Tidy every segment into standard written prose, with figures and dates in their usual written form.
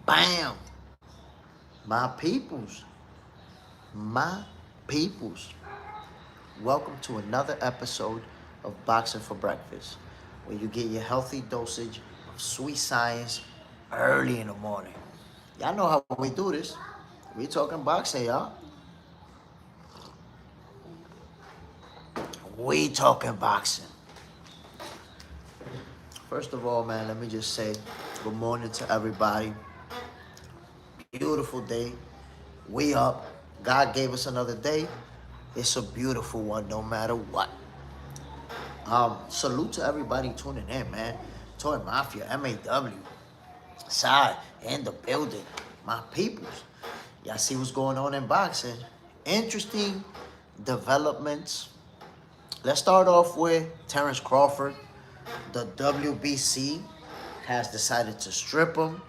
Bam! My peoples. My peoples. Welcome to another episode of Boxing for Breakfast, where you get your healthy dosage of sweet science early in the morning. Y'all know how we do this. We talking boxing, y'all. We talking boxing. First of all, man, let me just say good morning to everybody. Beautiful day. We up. God gave us another day. It's a beautiful one no matter what. Salute to everybody tuning in, man. Toy Mafia, MAW, Side, in the building. My peoples. Y'all see what's going on in boxing. Interesting developments. Let's start off with Terence Crawford. The WBC has decided to strip him.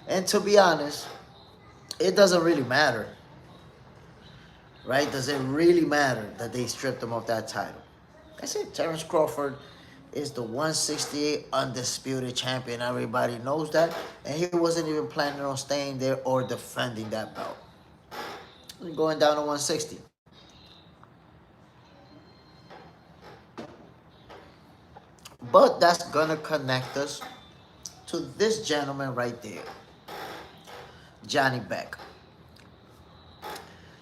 And to be honest, it doesn't really matter. Right? Does it really matter that they stripped him of that title? That's it. Terence Crawford is the 168 undisputed champion. Everybody knows that. And he wasn't even planning on staying there or defending that belt. He's going down to 160. But that's going to connect us to this gentleman right there. Janibek.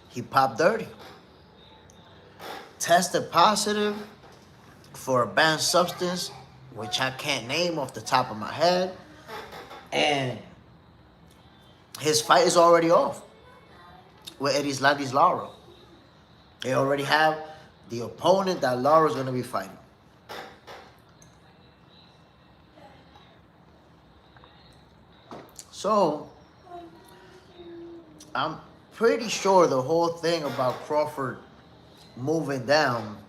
He popped dirty. Tested positive for a banned substance, which I can't name off the top of my head. And his fight is already off with Lara. They already have the opponent that Lara's going to be fighting. So, I'm pretty sure the whole thing about Crawford moving down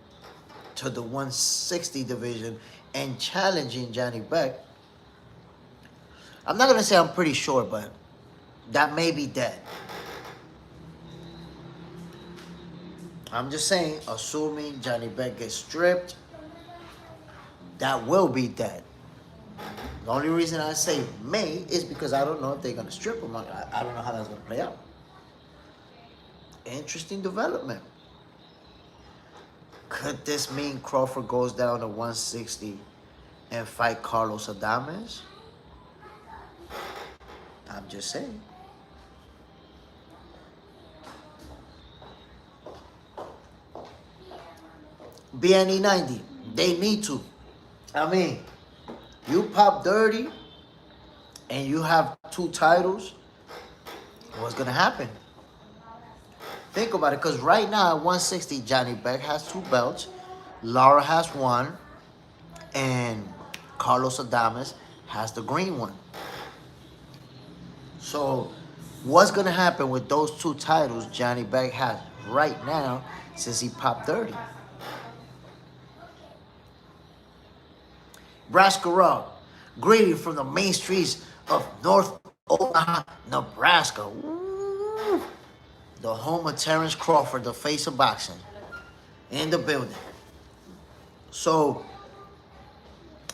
to the 160 division and challenging Janibek, I'm not going to say I'm pretty sure, but that may be dead. I'm just saying, assuming Janibek gets stripped, that will be dead. The only reason I say may is because I don't know if they're going to strip him. I don't know how that's going to play out. Interesting development. Could this mean Crawford goes down to 160 and fight Carlos Adamus? I'm just saying. BNE 90, they need to. I mean, you pop dirty and you have 2 titles, what's going to happen? Think about it, because right now at 160, Janibek has 2 belts, Lara has 1, and Carlos Adamus has the green one. So, what's going to happen with those 2 titles Janibek has right now since he popped 30? Brascarell, greeting from the main streets of North Omaha, Nebraska. Ooh. The home of Terence Crawford, the face of boxing, in the building. So,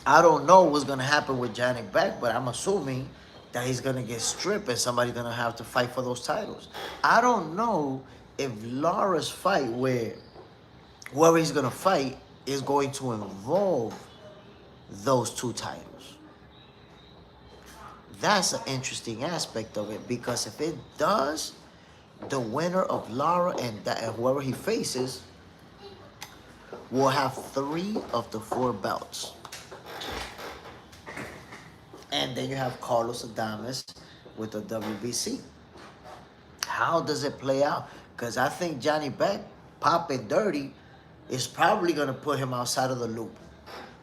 I don't know what's going to happen with Janibek, but I'm assuming that he's going to get stripped and somebody's going to have to fight for those titles. I don't know if Lara's fight, where whoever he's going to fight, is going to involve those 2 titles. That's an interesting aspect of it, because if it does, the winner of Lara and whoever he faces will have 3 of the 4 belts. And then you have Carlos Adamus with the WBC. How does it play out? Because I think Janibek popping dirty is probably going to put him outside of the loop,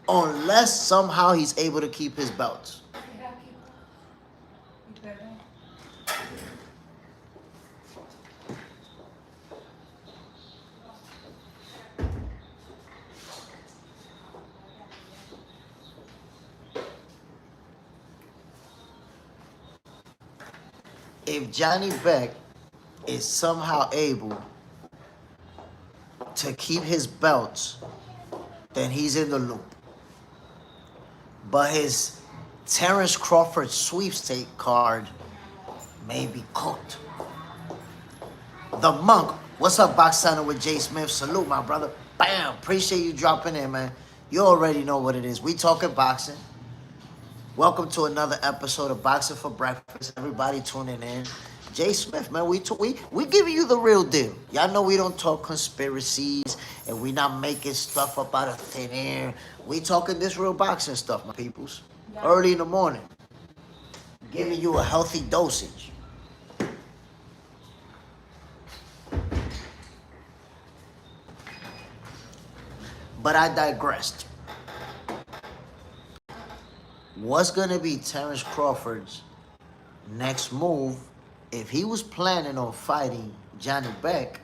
unless somehow he's able to keep his belts. If Janibek is somehow able to keep his belts, then he's in the loop. But his Terrence Crawford's sweepstake card may be cooked. The Monk. What's up, Box Center with Jay Smith? Salute, my brother. Bam. Appreciate you dropping in, man. You already know what it is. We talking boxing. Welcome to another episode of Boxing for Breakfast. Everybody tuning in. Jay Smith, man, we giving you the real deal. Y'all know we don't talk conspiracies and we not making stuff up out of thin air. We talking this real boxing stuff, my peoples. Early in the morning. Giving you a healthy dosage. But I digressed. What's going to be Terrence Crawford's next move if he was planning on fighting Janibek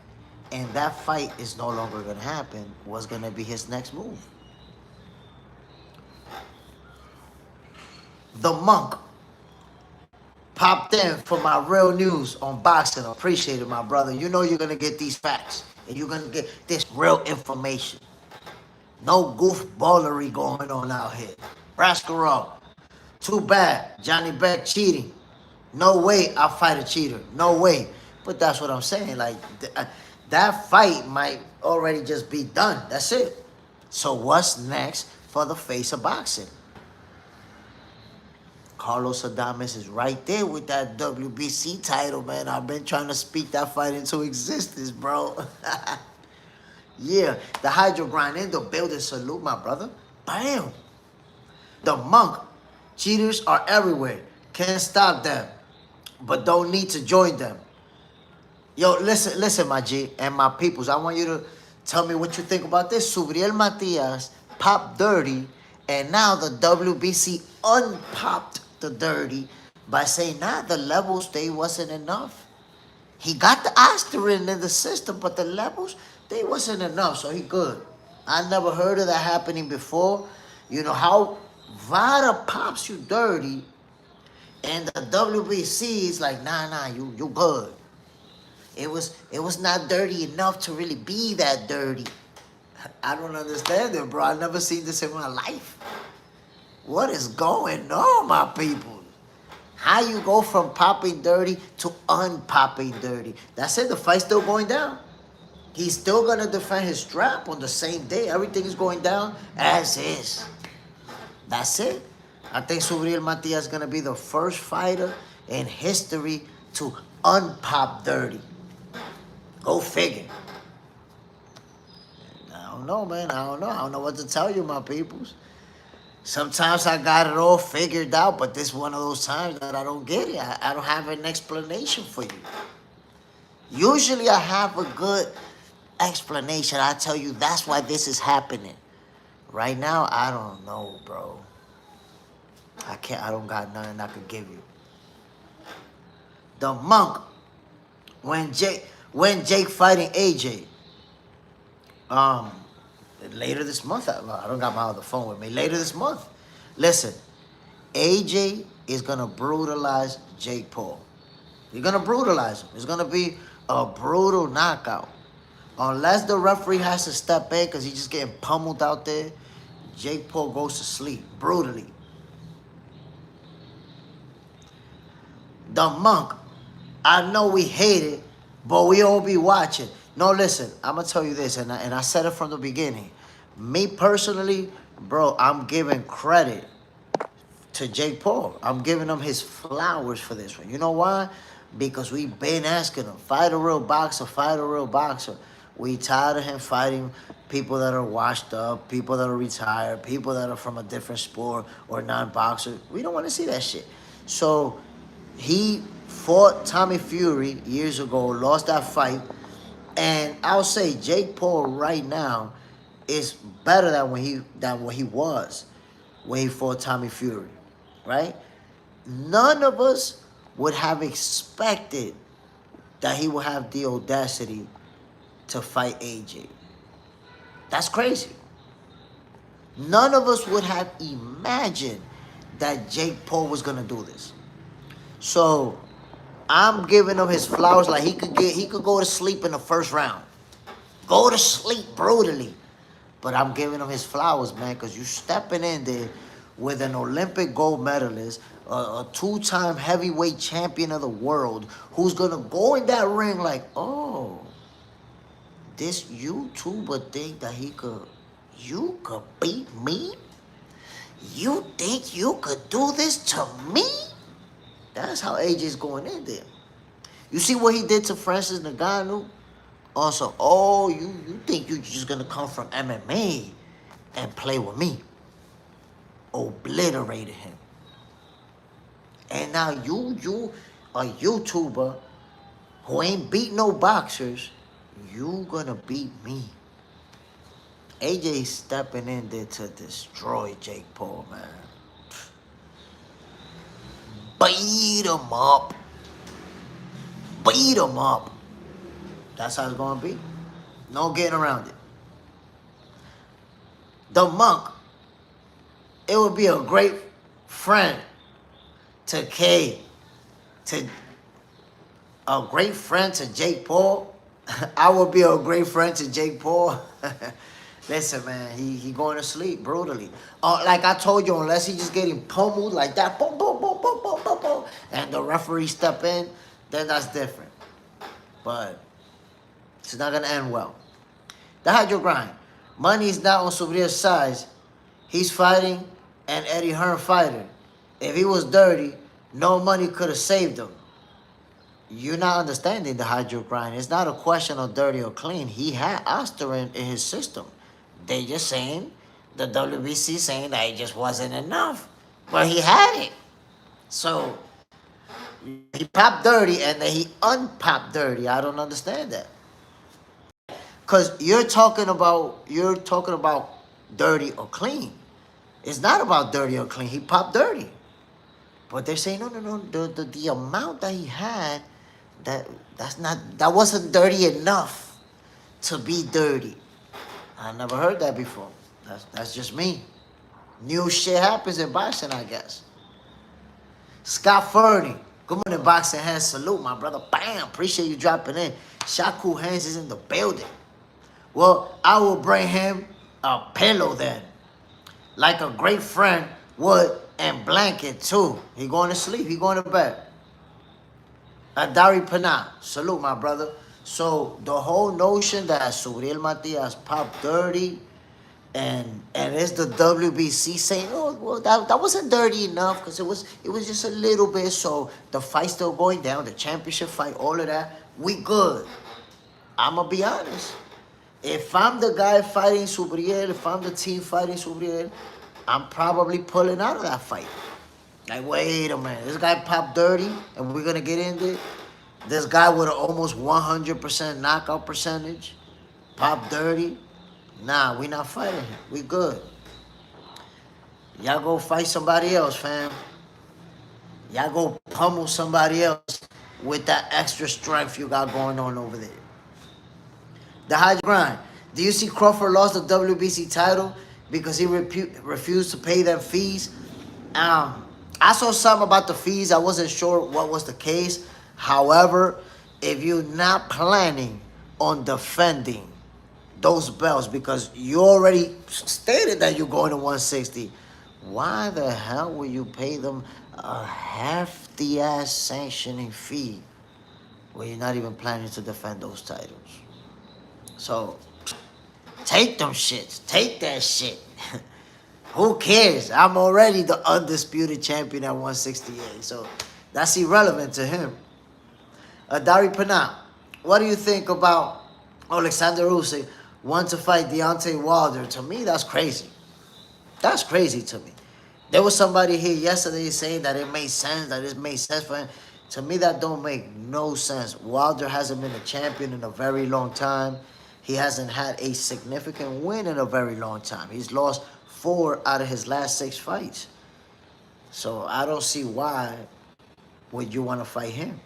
and that fight is no longer going to happen? What's going to be his next move? The Monk popped in for my real news on boxing. Appreciate it, my brother. You know you're going to get these facts and you're going to get this real information. No goofballery going on out here. Brascarol. Too bad. Janibek cheating. No way I'll fight a cheater. No way. But that's what I'm saying. Like, that fight might already just be done. That's it. So what's next for the face of boxing? Carlos Adamus is right there with that WBC title, man. I've been trying to speak that fight into existence, bro. Yeah, the Hydro Grind in the building. Salute, my brother. Bam. The Monk. Cheaters are everywhere. Can't stop them. But don't need to join them. Yo, listen, my G and my peoples. I want you to tell me what you think about this. Subriel Matias popped dirty. And now the WBC unpopped the dirty by saying, nah, the levels, they wasn't enough. He got the aspirin in the system, but the levels, they wasn't enough, so he good. I never heard of that happening before. You know how Vada pops you dirty, and the WBC is like, nah, you good. It was not dirty enough to really be that dirty. I don't understand it, bro. I've never seen this in my life. What is going on, my people? How you go from popping dirty to unpopping dirty? That's it. The fight's still going down. He's still going to defend his strap on the same day. Everything is going down as is. That's it. I think Subriel Matias is going to be the first fighter in history to unpop dirty. Go figure. I don't know, man. I don't know what to tell you, my peoples. Sometimes I got it all figured out, but this is one of those times that I don't get it. I don't have an explanation for you. Usually I have a good explanation. I tell you that's why this is happening. Right now, I don't know, bro. I don't got nothing I could give you. The Monk, when Jake fighting AJ, later this month, I don't got my other phone with me. Later this month, listen, AJ is gonna brutalize Jake Paul. You're gonna brutalize him. It's gonna be a brutal knockout. Unless the referee has to step in because he's just getting pummeled out there, Jake Paul goes to sleep brutally. The Monk, I know we hate it, but we all be watching. No, listen, I'm going to tell you this, and I said it from the beginning. Me personally, bro, I'm giving credit to Jake Paul. I'm giving him his flowers for this one. You know why? Because we've been asking him, fight a real boxer, fight a real boxer. We tired of him fighting people that are washed up, people that are retired, people that are from a different sport or non-boxer. We don't want to see that shit. So he fought Tommy Fury years ago, lost that fight. And I'll say Jake Paul right now is better than what he was when he fought Tommy Fury, right? None of us would have expected that he would have the audacity to fight AJ. That's crazy. None of us would have imagined that Jake Paul was gonna do this. So I'm giving him his flowers. Like he could go to sleep in the first round. Go to sleep brutally. But I'm giving him his flowers, man, because you stepping in there with an Olympic gold medalist, a two-time heavyweight champion of the world, who's gonna go in that ring like, oh, this YouTuber think that you could beat me? You think you could do this to me? That's how AJ's going in there. You see what he did to Francis Ngannou? Also, oh, you think you're just gonna come from MMA and play with me? Obliterated him. And now you a YouTuber who ain't beat no boxers, you gonna beat me. AJ stepping in there to destroy Jake Paul, man. Beat him up. Beat him up. That's how it's gonna be. No getting around it. The Monk, it would be a great friend to K, to a great friend to Jake Paul. I would be a great friend to Jake Paul. Listen, man, he going to sleep brutally. Like I told you, unless he just getting pummeled like that, boom, boom, boom, boom, boom, boom, boom, and the referee step in, then that's different. But it's not gonna end well. The Hydro Grind. Money is not on Subriel's side. He's fighting an Eddie Hearn fighter. If he was dirty, no money could have saved him. You're not understanding the Hydro Grind. It's not a question of dirty or clean. He had aspirin in his system. They just saying, the WBC saying that it just wasn't enough. But he had it. So he popped dirty and then he unpopped dirty. I don't understand that. Because you're talking about dirty or clean. It's not about dirty or clean. He popped dirty. But they're saying, no. The amount that he had, that wasn't dirty enough to be dirty. I never heard that before. That's just me. New shit happens in boxing, I guess. Scott Fernie. Good morning, Boxing Hands. Salute, my brother. Bam. Appreciate you dropping in. Shaku Hands is in the building. Well, I will bring him a pillow then. Like a great friend would, and blanket too. He going to sleep. He going to bed. Adari Pana. Salute, my brother. So the whole notion that Subriel Matias popped dirty and it's the WBC saying, oh, well, that wasn't dirty enough because it was just a little bit. So the fight's still going down, the championship fight, all of that, we good. I'm going to be honest. If I'm the guy fighting Subriel, if I'm the team fighting Subriel, I'm probably pulling out of that fight. Like, wait a minute. This guy popped dirty, and we're going to get in there. This guy with an almost 100% knockout percentage, popped dirty. Nah, we not fighting him. We good. Y'all go fight somebody else, fam. Y'all go pummel somebody else with that extra strength you got going on over there. The Hydro Grind. Do you see Crawford lost the WBC title because he refused to pay them fees? I saw something about the fees. I wasn't sure what was the case. However, if you're not planning on defending those belts because you already stated that you're going to 160, why the hell will you pay them a hefty-ass sanctioning fee when you're not even planning to defend those titles? So, take them shits. Take that shit. Who cares? I'm already the undisputed champion at 168. So, that's irrelevant to him. Adari Pana, what do you think about Alexander Usyk want to fight Deontay Wilder? To me, that's crazy. That's crazy to me. There was somebody here yesterday saying that it made sense, that it made sense for him. To me, that don't make no sense. Wilder hasn't been a champion in a very long time. He hasn't had a significant win in a very long time. He's lost 4 out of his last 6 fights. So I don't see why would you want to fight him.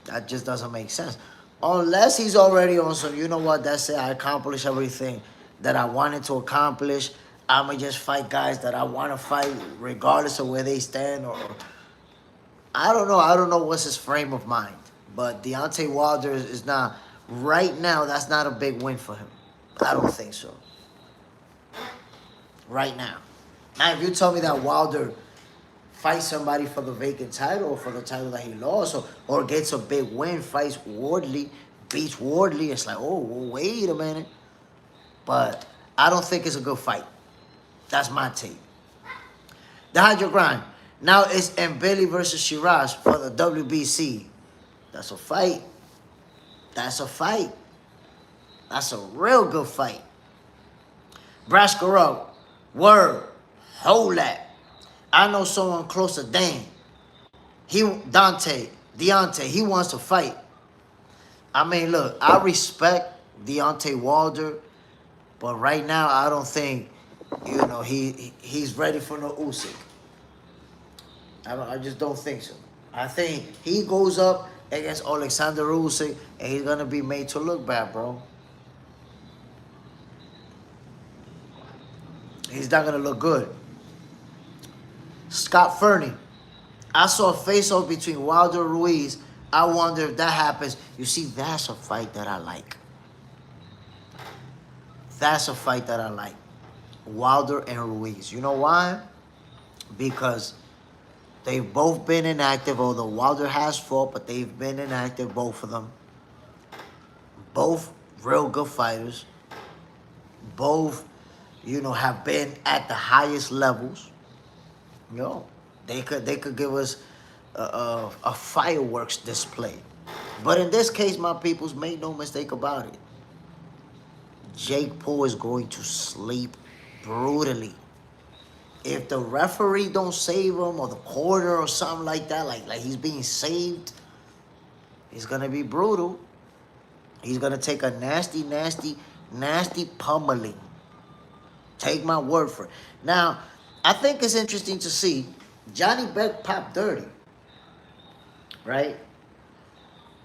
That just doesn't make sense. Unless he's already on some, you know what, that's it. I accomplished everything that I wanted to accomplish. I'm going to just fight guys that I want to fight regardless of where they stand. Or I don't know. I don't know what's his frame of mind. But Deontay Wilder is not, right now, that's not a big win for him. I don't think so. Right now. Now, if you tell me that Wilder fights somebody for the vacant title or for the title that he lost, or gets a big win, fights Wardley, beats Wardley, it's like, oh, well, wait a minute. But I don't think it's a good fight. That's my take. The Hydro Grind. Now it's Mbili versus Shiraz for the WBC. That's a fight. That's a fight. That's a real good fight. Brascarov. Word. Hold that. I know someone close to Dane. Deontay, he wants to fight. I mean, look, I respect Deontay Wilder, but right now I don't think, he's ready for no Usyk. I just don't think so. I think he goes up against Alexander Usyk and he's gonna be made to look bad, bro. He's not gonna look good. Scott Fernie. I saw a face-off between Wilder and Ruiz. I wonder if that happens. You see, that's a fight that I like. That's a fight that I like. Wilder and Ruiz. You know why? Because they've both been inactive, although Wilder has fought, but they've been inactive, both of them. Both real good fighters. Both, have been at the highest levels. They could give us a fireworks display. But in this case, my peoples, make no mistake about it. Jake Paul is going to sleep brutally. If the referee don't save him, or the corner or something like that, like he's being saved, he's gonna be brutal. He's gonna take a nasty, nasty, nasty pummeling. Take my word for it. Now, I think it's interesting to see Janibek pop dirty, right?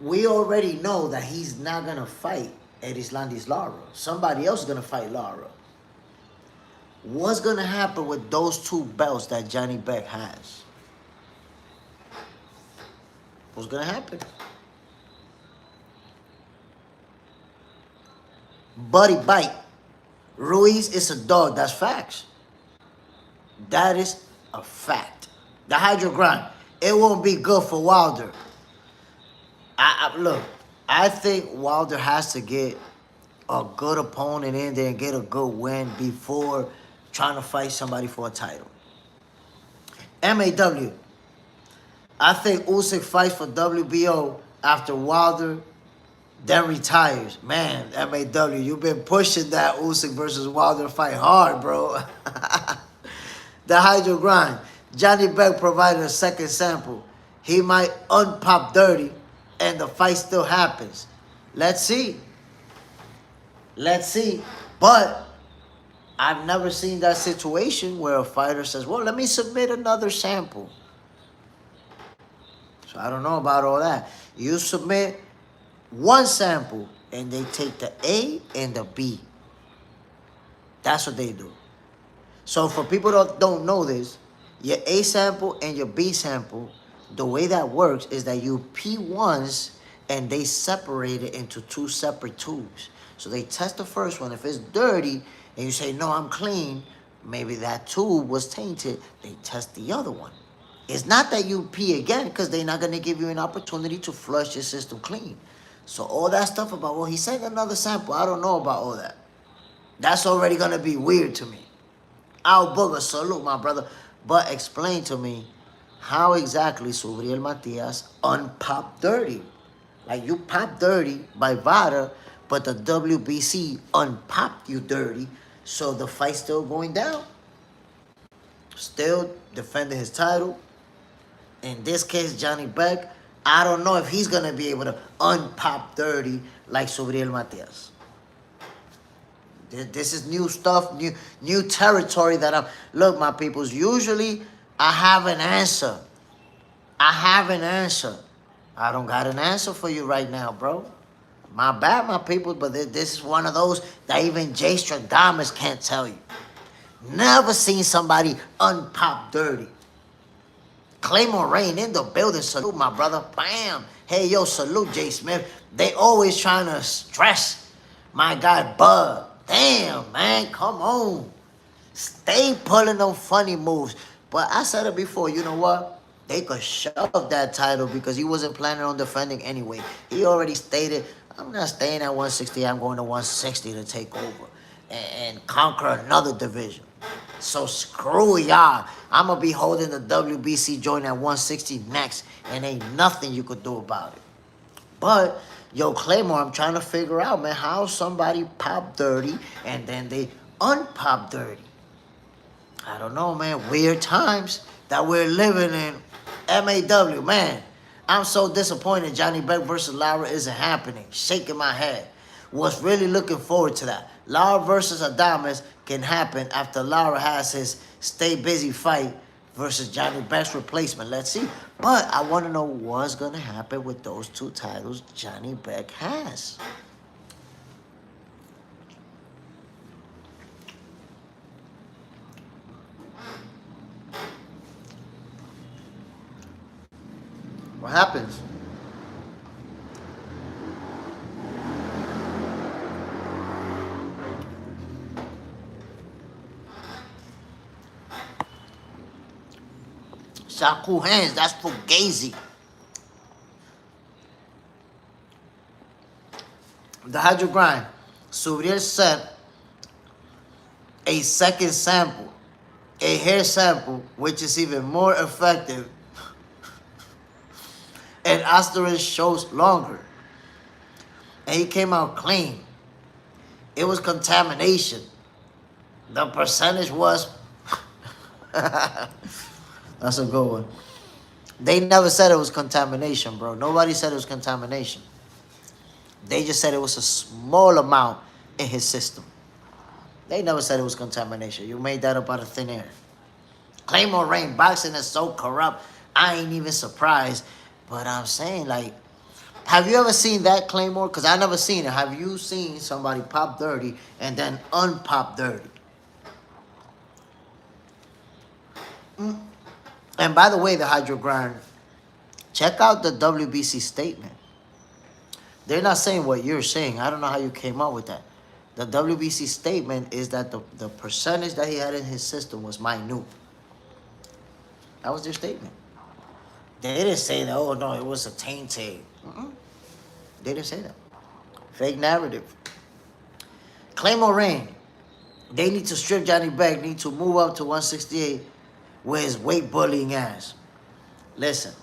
We already know that he's not going to fight Erislandi's Lara. Somebody else is going to fight Lara. What's going to happen with those two belts that Janibek has? What's going to happen? Buddy bite. Ruiz is a dog. That's facts. That is a fact. The Hydro Grind. It won't be good for Wilder. Look, I think Wilder has to get a good opponent in there and get a good win before trying to fight somebody for a title. MAW. I think Usyk fights for WBO after Wilder then retires. Man, MAW, you've been pushing that Usyk versus Wilder fight hard, bro. The Hydro Grind. Janibek provided a second sample. He might unpop dirty and the fight still happens. Let's see. Let's see. But I've never seen that situation where a fighter says, well, let me submit another sample. So I don't know about all that. You submit one sample and they take the A and the B. That's what they do. So for people that don't know this, your A sample and your B sample, the way that works is that you pee once and they separate it into two separate tubes. So they test the first one. If it's dirty and you say, no, I'm clean, maybe that tube was tainted, they test the other one. It's not that you pee again because they're not going to give you an opportunity to flush your system clean. So all that stuff about, well, he sent another sample, I don't know about all that. That's already going to be weird to me. Al Booger, salute, my brother. But explain to me how exactly Subriel Matias unpopped dirty. Like, you popped dirty by VADA, but the WBC unpopped you dirty, so the fight's still going down. Still defending his title. In this case, Janibek, I don't know if he's going to be able to unpop dirty like Subriel Matias. This is new stuff, new territory that I'm... Look, my peoples, usually I have an answer. I have an answer. I don't got an answer for you right now, bro. My bad, my people, but this is one of those that even J. Adamus can't tell you. Never seen somebody unpop dirty. Claymore Rain in the building. Salute, my brother. Bam. Hey, yo, salute, J. Smith. They always trying to stress my guy, Bud. Damn, man, come on. Stay pulling them funny moves. But I said it before, you know what? They could shove that title because he wasn't planning on defending anyway. He already stated, I'm not staying at 160, I'm going to 160 to take over and conquer another division. So screw y'all. I'm going to be holding the WBC joint at 160 next, and ain't nothing you could do about it. But, yo, Claymore, I'm trying to figure out, man, how somebody pop 30 and then they unpop 30. I don't know, man. Weird times that we're living in. MAW, man. I'm so disappointed Janibek versus Lara isn't happening. Shaking my head. Was really looking forward to that. Lara versus Adamus can happen after Lara has his stay busy fight versus Janibek's replacement. Let's see. But I want to know what's going to happen with those two titles Janibek has. What happens? Shaku hands, that's Fugazi. The hydro grind. Suriel sent a second sample, a hair sample, which is even more effective. And Asterin shows longer. And he came out clean. It was contamination. The percentage was... That's a good one. They never said it was contamination, bro. Nobody said it was contamination. They just said it was a small amount in his system. They never said it was contamination. You made that up out of thin air. Claymore Rain boxing is so corrupt, I ain't even surprised. But I'm saying, like, have you ever seen that, Claymore? Because I never seen it. Have you seen somebody pop 30 and then unpop 30? And by the way, the Hydro Grind, check out the WBC statement. They're not saying what you're saying. I don't know how you came up with that. The WBC statement is that the percentage that he had in his system was minute. That was their statement. They didn't say that, oh no, it was a tainted. They didn't say that. Fake narrative. Claymore Rain, they need to strip Janibek, need to move up to 168 with his weight bullying ass. Listen,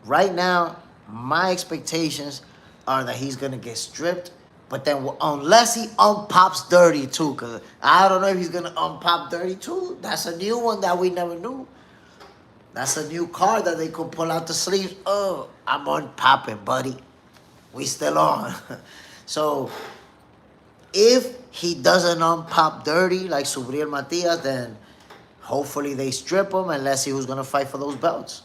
right now, my expectations are that he's going to get stripped, but then unless he unpops 32, because I don't know if he's going to unpop 32. That's a new one that we never knew. That's a new card that they could pull out the sleeves. Oh, I'm unpopping, buddy. We still on. So, if he doesn't unpop 30 like Subriel Matias, then hopefully they strip him and let's see who's going to fight for those belts.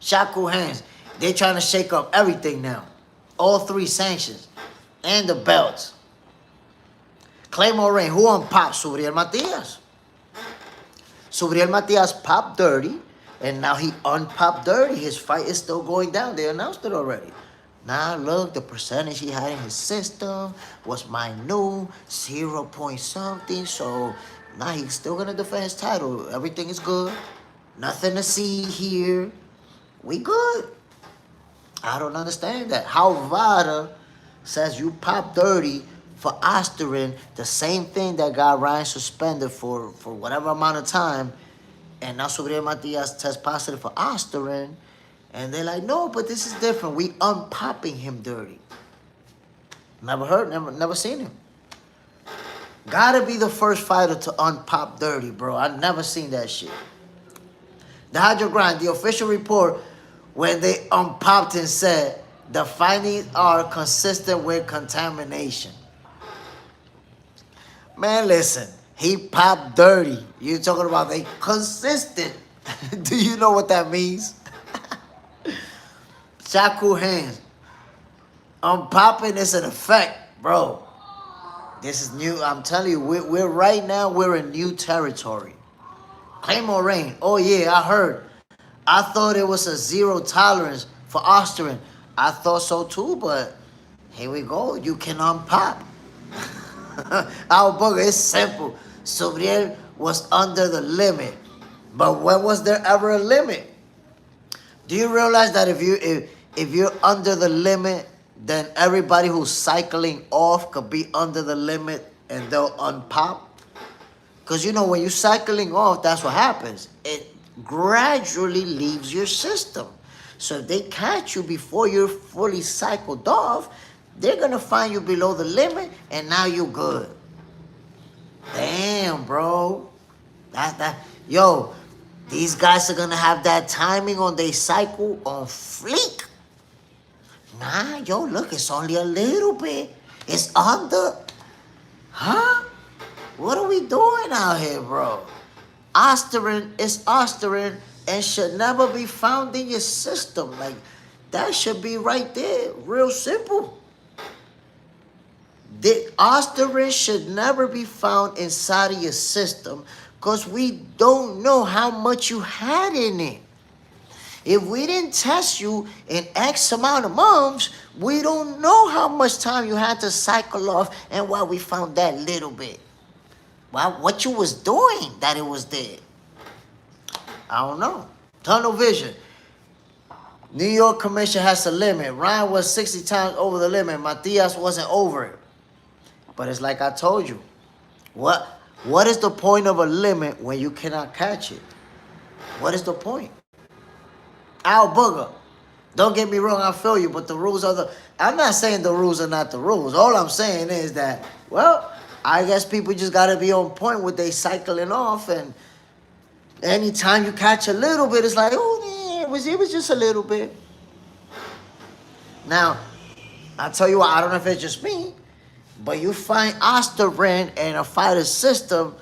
Shaku hands. They're trying to shake up everything now. All three sanctions. And the belts. Claymore Rain. Who unpopped? Subriel Matias. Subriel Matias popped 30. And now he unpopped 30. His fight is still going down. They announced it already. Now look, the percentage he had in his system was minute, 0 point something. So now he's still going to defend his title. Everything is good. Nothing to see here. We good. I don't understand that. How Vada says you pop 30 for Asterin, the same thing that got Ryan suspended for whatever amount of time, and now Subriel Matias tests positive for Asterin, and they're like, no, but this is different. We unpopping him 30. Never heard, never seen him. Gotta be the first fighter to unpop 30, bro. I never seen that shit. The Hydro Grind, the official report, when they unpopped and said the findings are consistent with contamination. Man, listen, he popped 30. You're talking about they consistent. Do you know what that means? Shaku hands. Unpopping is an effect, bro. This is new. I'm telling you, we're right now, we're in new territory. Claymore Rain. Oh, yeah, I heard. I thought it was a zero tolerance for Asterin. I thought so too, but here we go. You can unpop. Our book is simple. Subriel was under the limit. But when was there ever a limit? Do you realize that if you're under the limit, then everybody who's cycling off could be under the limit and they'll unpop? Because you know, when you're cycling off, that's what happens. It gradually leaves your system. So if they catch you before you're fully cycled off, they're going to find you below the limit, and now you're good. Damn, bro. Yo, these guys are going to have that timing on their cycle on fleek. Nah, yo, look, it's only a little bit. It's under. Huh? What are we doing out here, bro? Ostarine is Ostarine and should never be found in your system. Like, that should be right there. Real simple. The Ostarine should never be found inside of your system because we don't know how much you had in it. If we didn't test you in X amount of months, we don't know how much time you had to cycle off and why we found that little bit. Well, what you was doing that it was there. I don't know. Tunnel vision. New York Commission has a limit. Ryan was 60 times over the limit. Matias wasn't over it. But it's like I told you. What is the point of a limit when you cannot catch it? What is the point? Al Booger. Don't get me wrong, I feel you, but the rules are the... I'm not saying the rules are not the rules. All I'm saying is that, well, I guess people just got to be on point with they cycling off, and anytime you catch a little bit, it's like, oh, yeah, it was just a little bit. Now, I'll tell you what, I don't know if it's just me, but you find Ostarine in a fighter's system,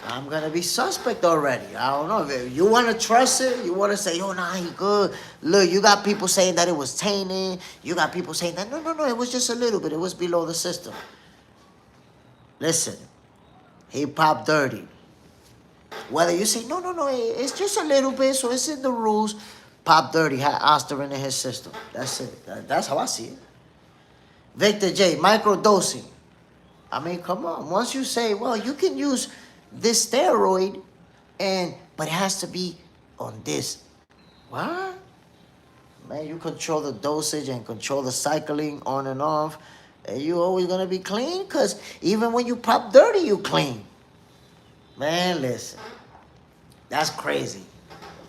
I'm going to be suspect already. I don't know. If you want to trust it, you want to say, oh, nah, he good. Look, you got people saying that it was tainted. You got people saying that, no, it was just a little bit. It was below the system. Listen, he popped dirty. Whether you say, no, it's just a little bit, so it's in the rules. Pop dirty, had Ostarine in his system. That's it. That's how I see it. Victor J, microdosing. I mean, come on. Once you say, well, you can use this steroid, but it has to be on this. What? Man, you control the dosage and control the cycling on and off, and you always going to be clean, because even when you pop dirty, you clean. Man, listen. That's crazy.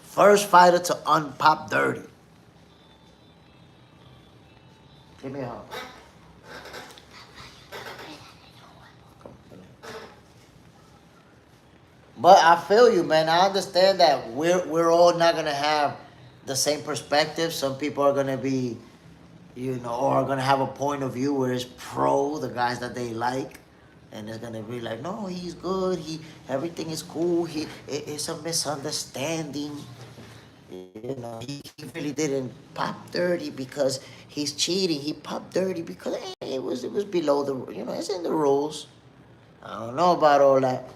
First fighter to unpop dirty. Give me a hug. But I feel you, man. I understand that we're all not gonna have the same perspective. Some people are gonna be, or are gonna have a point of view where it's pro, the guys that they like, and it's gonna be like, no, he's good. Everything is cool. It's a misunderstanding. He really didn't pop dirty because he's cheating. He popped dirty because it was below the, it's in the rules. I don't know about all that.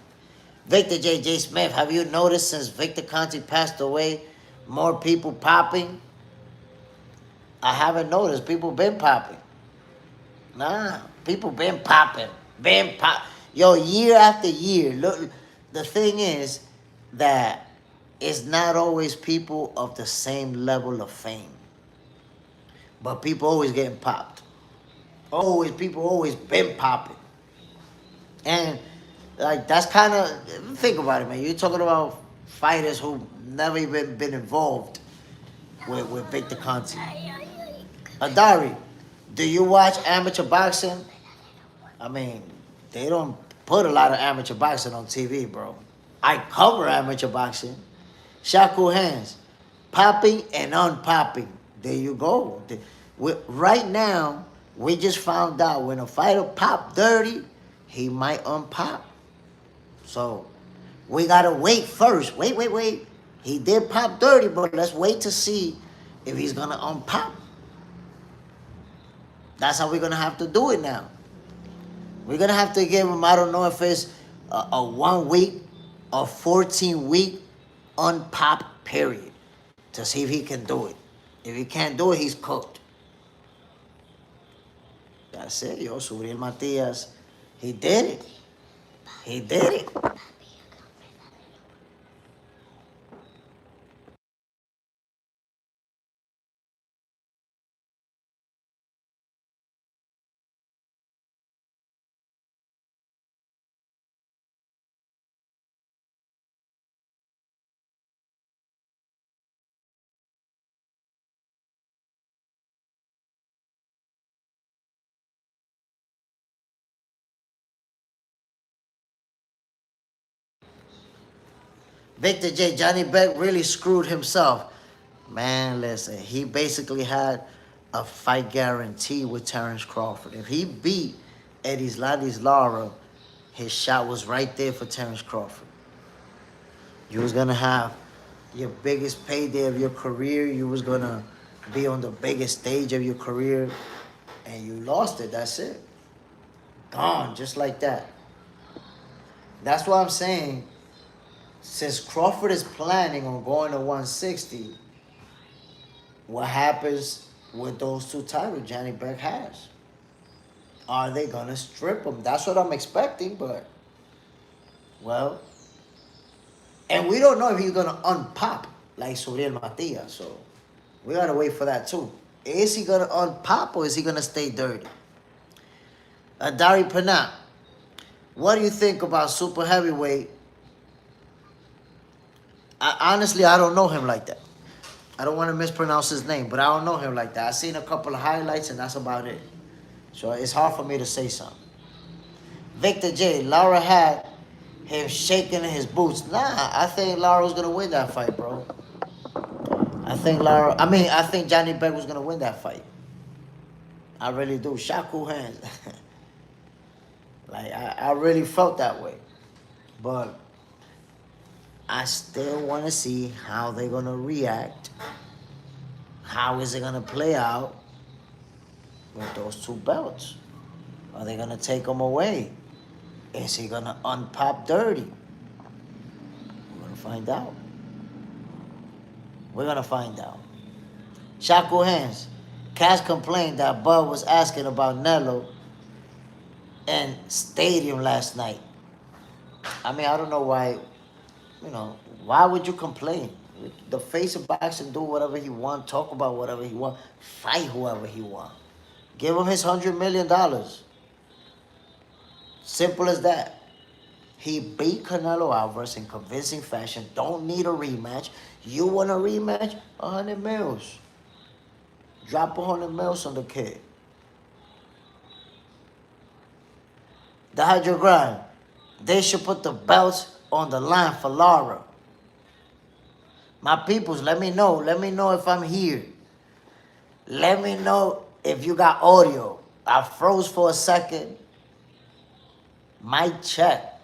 Victor J. Smith, have you noticed since Victor Conti passed away, more people popping? I haven't noticed. People been popping. Nah, people been popping. Yo, year after year. Look, the thing is that it's not always people of the same level of fame. But people always getting popped. People always been popping. And like, that's kind of, think about it, man. You're talking about fighters who never even been involved with Victor Conti. Adari, do you watch amateur boxing? I mean, they don't put a lot of amateur boxing on TV, bro. I cover amateur boxing. Shaku hands, popping and unpopping. There you go. Right now, we just found out when a fighter pop dirty, he might unpop. So, we got to wait first. Wait. He did pop dirty, but let's wait to see if he's going to unpop. That's how we're going to have to do it now. We're going to have to give him, I don't know if it's a 1 week or 14-week unpop period to see if he can do it. If he can't do it, he's cooked. That's it, yo. Subriel Matias. He did it. He did it. Victor J. Janibek really screwed himself. Man, listen, he basically had a fight guarantee with Terence Crawford. If he beat Eddie's Lara, his shot was right there for Terence Crawford. You was gonna have your biggest payday of your career. You was gonna be on the biggest stage of your career, and you lost it. That's it. Gone, just like that. That's why I'm saying, since Crawford is planning on going to 160, what happens with those two titles Janibek has? Are they gonna strip him? That's what I'm expecting, but well, and we don't know if he's gonna unpop like Suriel Matias, so we gotta wait for that too. Is he gonna unpop or is he gonna stay dirty? Adari Panat, what do you think about super heavyweight? Honestly, I don't know him like that. I don't want to mispronounce his name, but I don't know him like that. I've seen a couple of highlights, and that's about it. So it's hard for me to say something. Victor J. Lara had him shaking in his boots. Nah, I think Lara was going to win that fight, bro. I think Janibek was going to win that fight. I really do. Shaku hands. Like, I really felt that way. But I still want to see how they're going to react. How is it going to play out with those two belts? Are they going to take them away? Is he going to unpop dirty? We're going to find out. We're going to find out. Shaku hands. Cass complained that Bud was asking about Canelo in stadium last night. I mean, I don't know why, why would you complain? The face of boxing, do whatever he want, talk about whatever he want, fight whoever he want. Give him his $100 million. Simple as that. He beat Canelo Alvarez in convincing fashion. Don't need a rematch. You want a rematch? 100 mils. Drop 100 mils on the kid. The Hydrogrind. They should put the belts on the line for Lara. My peoples, let me know. Let me know if I'm here. Let me know if you got audio. I froze for a second. Mic check.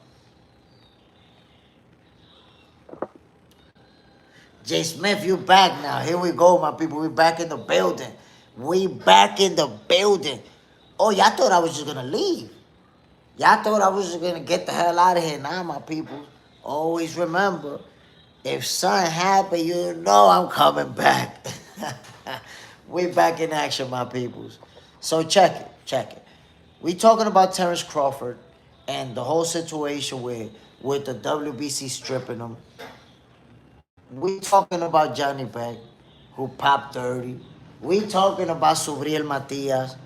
Jay Smith, you back now. Here we go, my people. We back in the building. We back in the building. Oh, y'all thought I was just going to leave. Y'all thought I was just going to get the hell out of here. Nah, my people. Always remember, if something happen, you know I'm coming back. We back in action, my peoples. So check it. We talking about Terence Crawford and the whole situation with the WBC stripping him. We talking about Janibek, who popped dirty. We talking about Subriel Matias,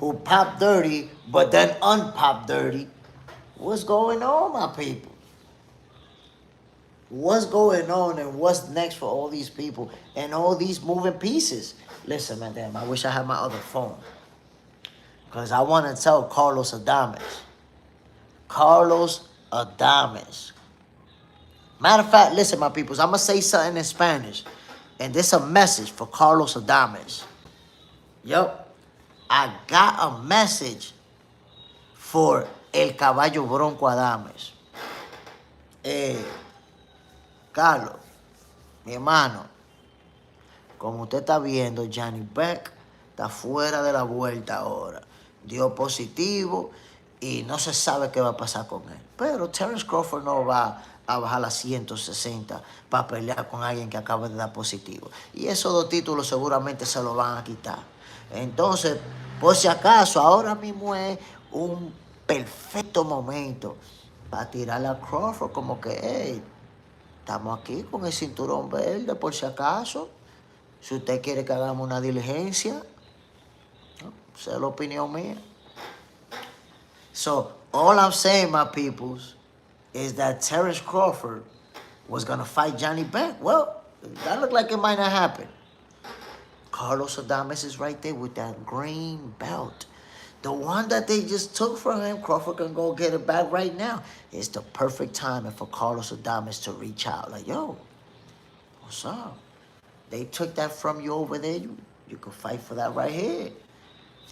who popped dirty, but then unpopped dirty. What's going on, my people? What's going on and what's next for all these people and all these moving pieces? Listen, man, damn, I wish I had my other phone. Because I want to tell Carlos Adamus. Carlos Adamus. Matter of fact, listen, my peoples, I'm going to say something in Spanish. And this is a message for Carlos Adamus. Yup. I got a message for El Caballo Bronco Adamus. Carlos, mi hermano, como usted está viendo, Janibek está fuera de la vuelta ahora. Dio positivo y no se sabe qué va a pasar con él. Pero Terence Crawford no va a bajar a 160 para pelear con alguien que acaba de dar positivo. Y esos dos títulos seguramente se los van a quitar. Entonces, por si acaso, ahora mismo es un perfecto momento para tirarle a Crawford como que, hey, estamos aquí con el cinturón verde por si acaso. Si usted quiere que hagamos una diligencia, ¿no? Esa es la opinión mía. So, all I'm saying, my peoples, is that Terence Crawford was going to fight Janibek. Well, that looked like it might not happen. Carlos Adamus is right there with that green belt. The one that they just took from him, Crawford can go get it back right now. It's the perfect timing for Carlos Adamus to reach out. Like, yo, what's up? They took that from you over there. You can fight for that right here.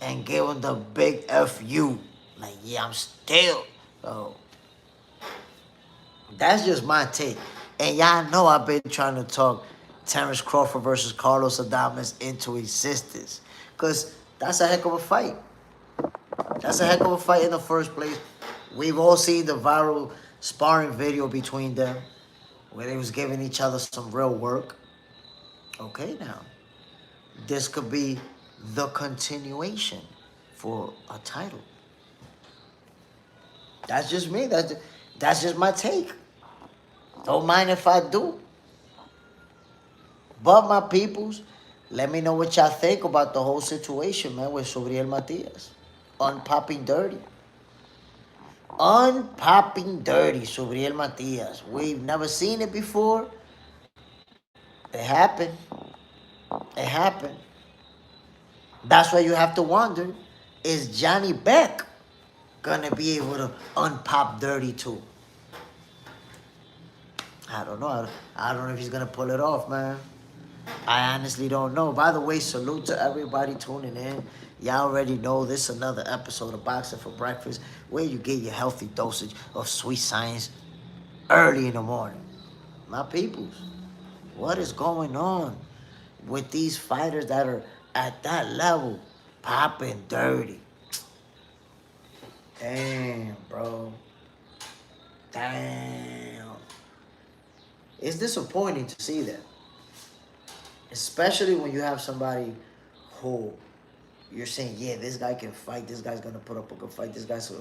And give him the big FU. Like, yeah, I'm still. So, that's just my take. And y'all know I've been trying to talk Terence Crawford versus Carlos Adamus into existence. Because that's a heck of a fight. That's a heck of a fight in the first place. We've all seen the viral sparring video between them where they was giving each other some real work. Okay, now, this could be the continuation for a title. That's just me. That's just my take. Don't mind if I do. But my peoples, let me know what y'all think about the whole situation, man, with Subriel Matias. Unpopping dirty. Unpopping dirty, Subriel Matias. We've never seen it before. It happened. It happened. That's why you have to wonder, is Janibek gonna be able to unpop dirty too? I don't know. I don't know if he's gonna pull it off, man. I honestly don't know. By the way, salute to everybody tuning in. Y'all already know this is another episode of Boxing for Breakfast where you get your healthy dosage of sweet science early in the morning. My peoples, what is going on with these fighters that are at that level popping dirty? Damn, bro. Damn. It's disappointing to see that. Especially when you have somebody who you're saying, yeah, this guy can fight, this guy's gonna put up a good fight, this guy's a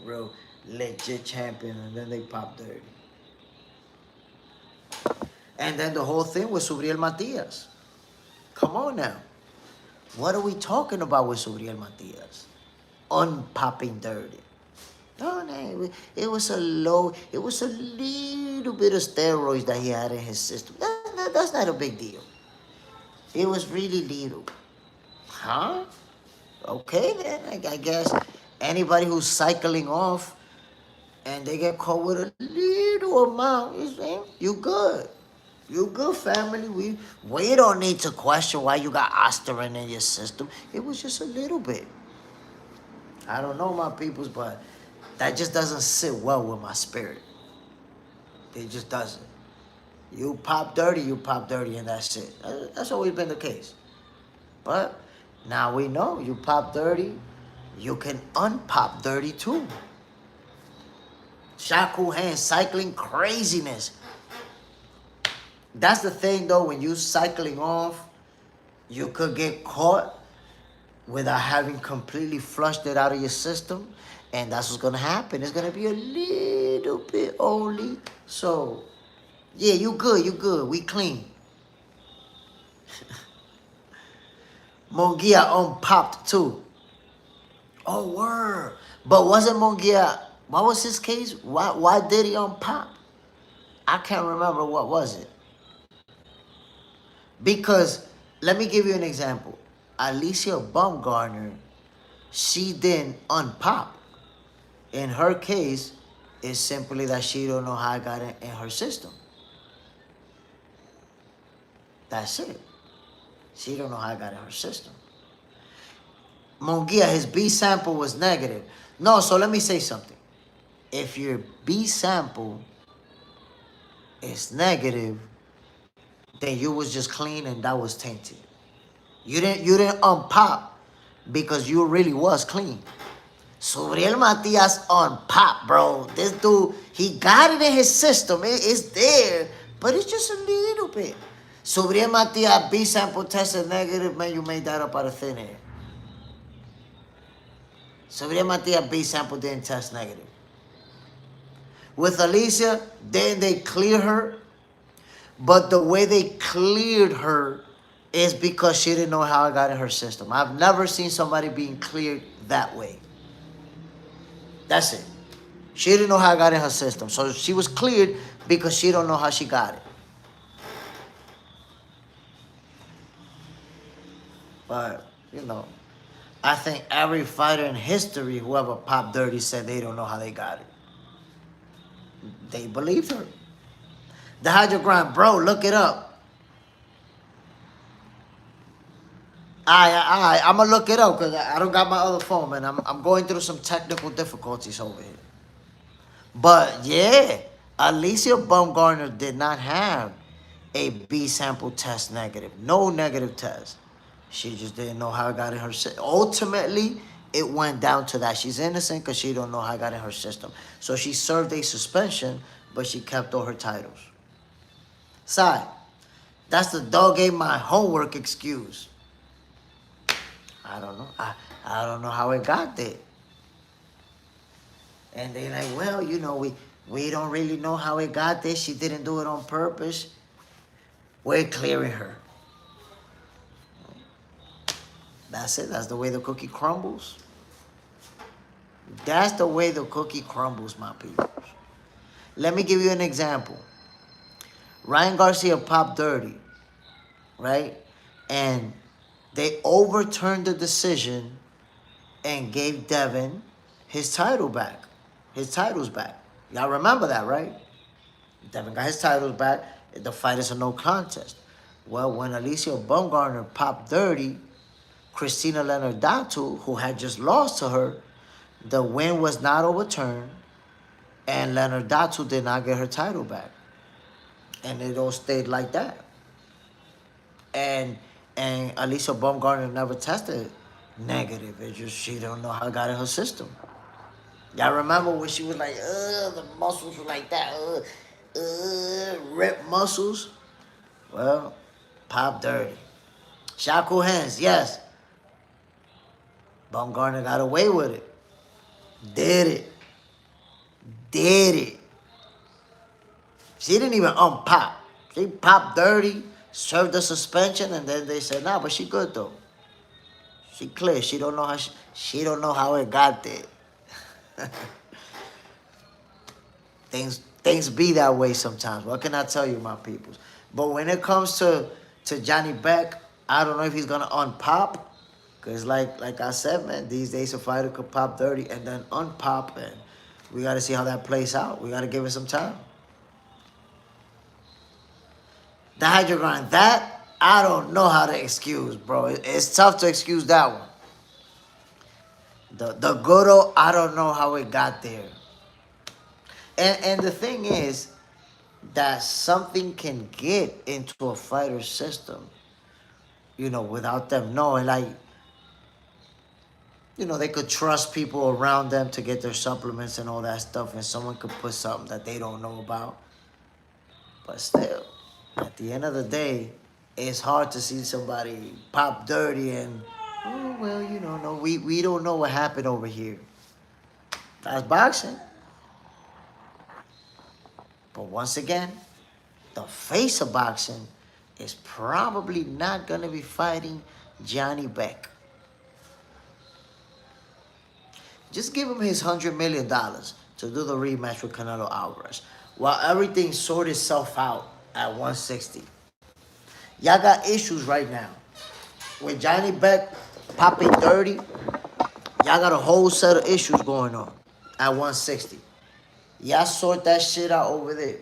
real legit champion, and then they pop dirty. And then the whole thing with Subriel Matias. Come on now. What are we talking about with Subriel Matias? Unpopping dirty. No, it was a little bit of steroids that he had in his system. That's not a big deal. It was really little. Huh? Okay, then, I guess anybody who's cycling off and they get caught with a little amount, you good. You good, family. We don't need to question why you got aspirin in your system. It was just a little bit. I don't know, my peoples, but that just doesn't sit well with my spirit. It just doesn't. You pop dirty, and that's it. That's always been the case. But now we know you pop dirty, you can unpop dirty too. Shaku hand, cycling craziness. That's the thing though, when you cycling off, you could get caught without having completely flushed it out of your system. And that's what's going to happen. It's going to be a little bit only. So, yeah, you good. We clean. Munguia unpopped too. Oh, word. But wasn't Munguia, what was his case? Why did he unpop? I can't remember what was it. Because, let me give you an example. Alicia Baumgartner, she didn't unpop. In her case, it's simply that she don't know how I got it in her system. That's it. She don't know how I got it in her system. Munguia, his B sample was negative. No, so let me say something. If your B sample is negative, then you was just clean and that was tainted. You didn't unpop because you really was clean. Subriel Matias on pop, bro. This dude, he got it in his system. It's there, but it's just a little bit. Subriel Matias B sample tested negative, man. You made that up out of thin air. Sabrina Matias B sample didn't test negative. With Alicia, then they clear her, but the way they cleared her is because she didn't know how it got in her system. I've never seen somebody being cleared that way. That's it. She didn't know how it got in her system. So she was cleared because she don't know how she got it. But, you know, I think every fighter in history, whoever popped dirty, said they don't know how they got it. They believed her. The hydrogram, bro, look it up. I'm going to look it up because I don't got my other phone, man. I'm going through some technical difficulties over here. But, yeah, Alicia Baumgartner did not have a B sample test negative. No negative test. She just didn't know how it got in her system. Ultimately, it went down to that. She's innocent because she don't know how it got in her system. So she served a suspension, but she kept all her titles. Side, that's the dog ate my homework excuse. I don't know. I don't know how it got there. And they're like, well, you know, we don't really know how it got there. She didn't do it on purpose. We're clearing her. That's it. That's the way the cookie crumbles. That's the way the cookie crumbles, my people. Let me give you an example. Ryan Garcia popped dirty, right? And they overturned the decision and gave Devin his title back. His titles back. Y'all remember that, right? Devin got his titles back. The fight is a no contest. Well, when Alicia Baumgartner popped dirty, Christina Leonardatu, who had just lost to her, the win was not overturned, and Leonardatu did not get her title back. And it all stayed like that. And Alicia Baumgartner never tested negative. It's just she don't know how it got in her system. Y'all remember when she was like, the muscles were like that, ripped muscles? Well, pop dirty. Shackle hands, yes. Baumgartner got away with it. Did it. She didn't even unpop. She popped dirty, served the suspension, and then they said, nah, but she good though. She clear. She don't know how she don't know how it got there. Things be that way sometimes. What can I tell you, my peoples? But when it comes to Janibek, I don't know if he's gonna unpop. Cause like I said, man, these days a fighter could pop dirty and then unpop, and we gotta see how that plays out. We gotta give it some time. The hydrogram, that I don't know how to excuse, bro. It's tough to excuse that one. The good old, I don't know how it got there. And the thing is that something can get into a fighter's system, you know, without them knowing. Like, you know, they could trust people around them to get their supplements and all that stuff, and someone could put something that they don't know about. But still, at the end of the day, it's hard to see somebody pop dirty and, oh, well, you know, no, we don't know what happened over here. That's boxing. But once again, the face of boxing is probably not going to be fighting Janibek. Just give him his $100 million to do the rematch with Canelo Alvarez while everything sort itself out at 160. Y'all got issues right now. With Janibek popping 30, y'all got a whole set of issues going on at 160. Y'all sort that shit out over there.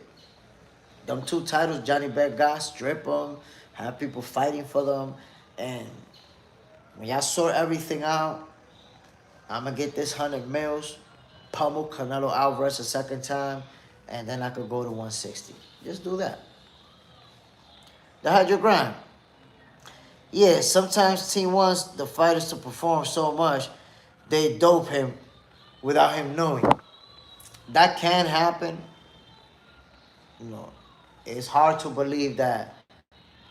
Them 2 titles Janibek got, strip them, have people fighting for them, and when y'all sort everything out, I'm going to get this 100 mils, pummel Canelo Alvarez a second time, and then I could go to 160. Just do that. The hydrogram. Yeah, sometimes team wants the fighters to perform so much, they dope him without him knowing. That can happen. You know, it's hard to believe that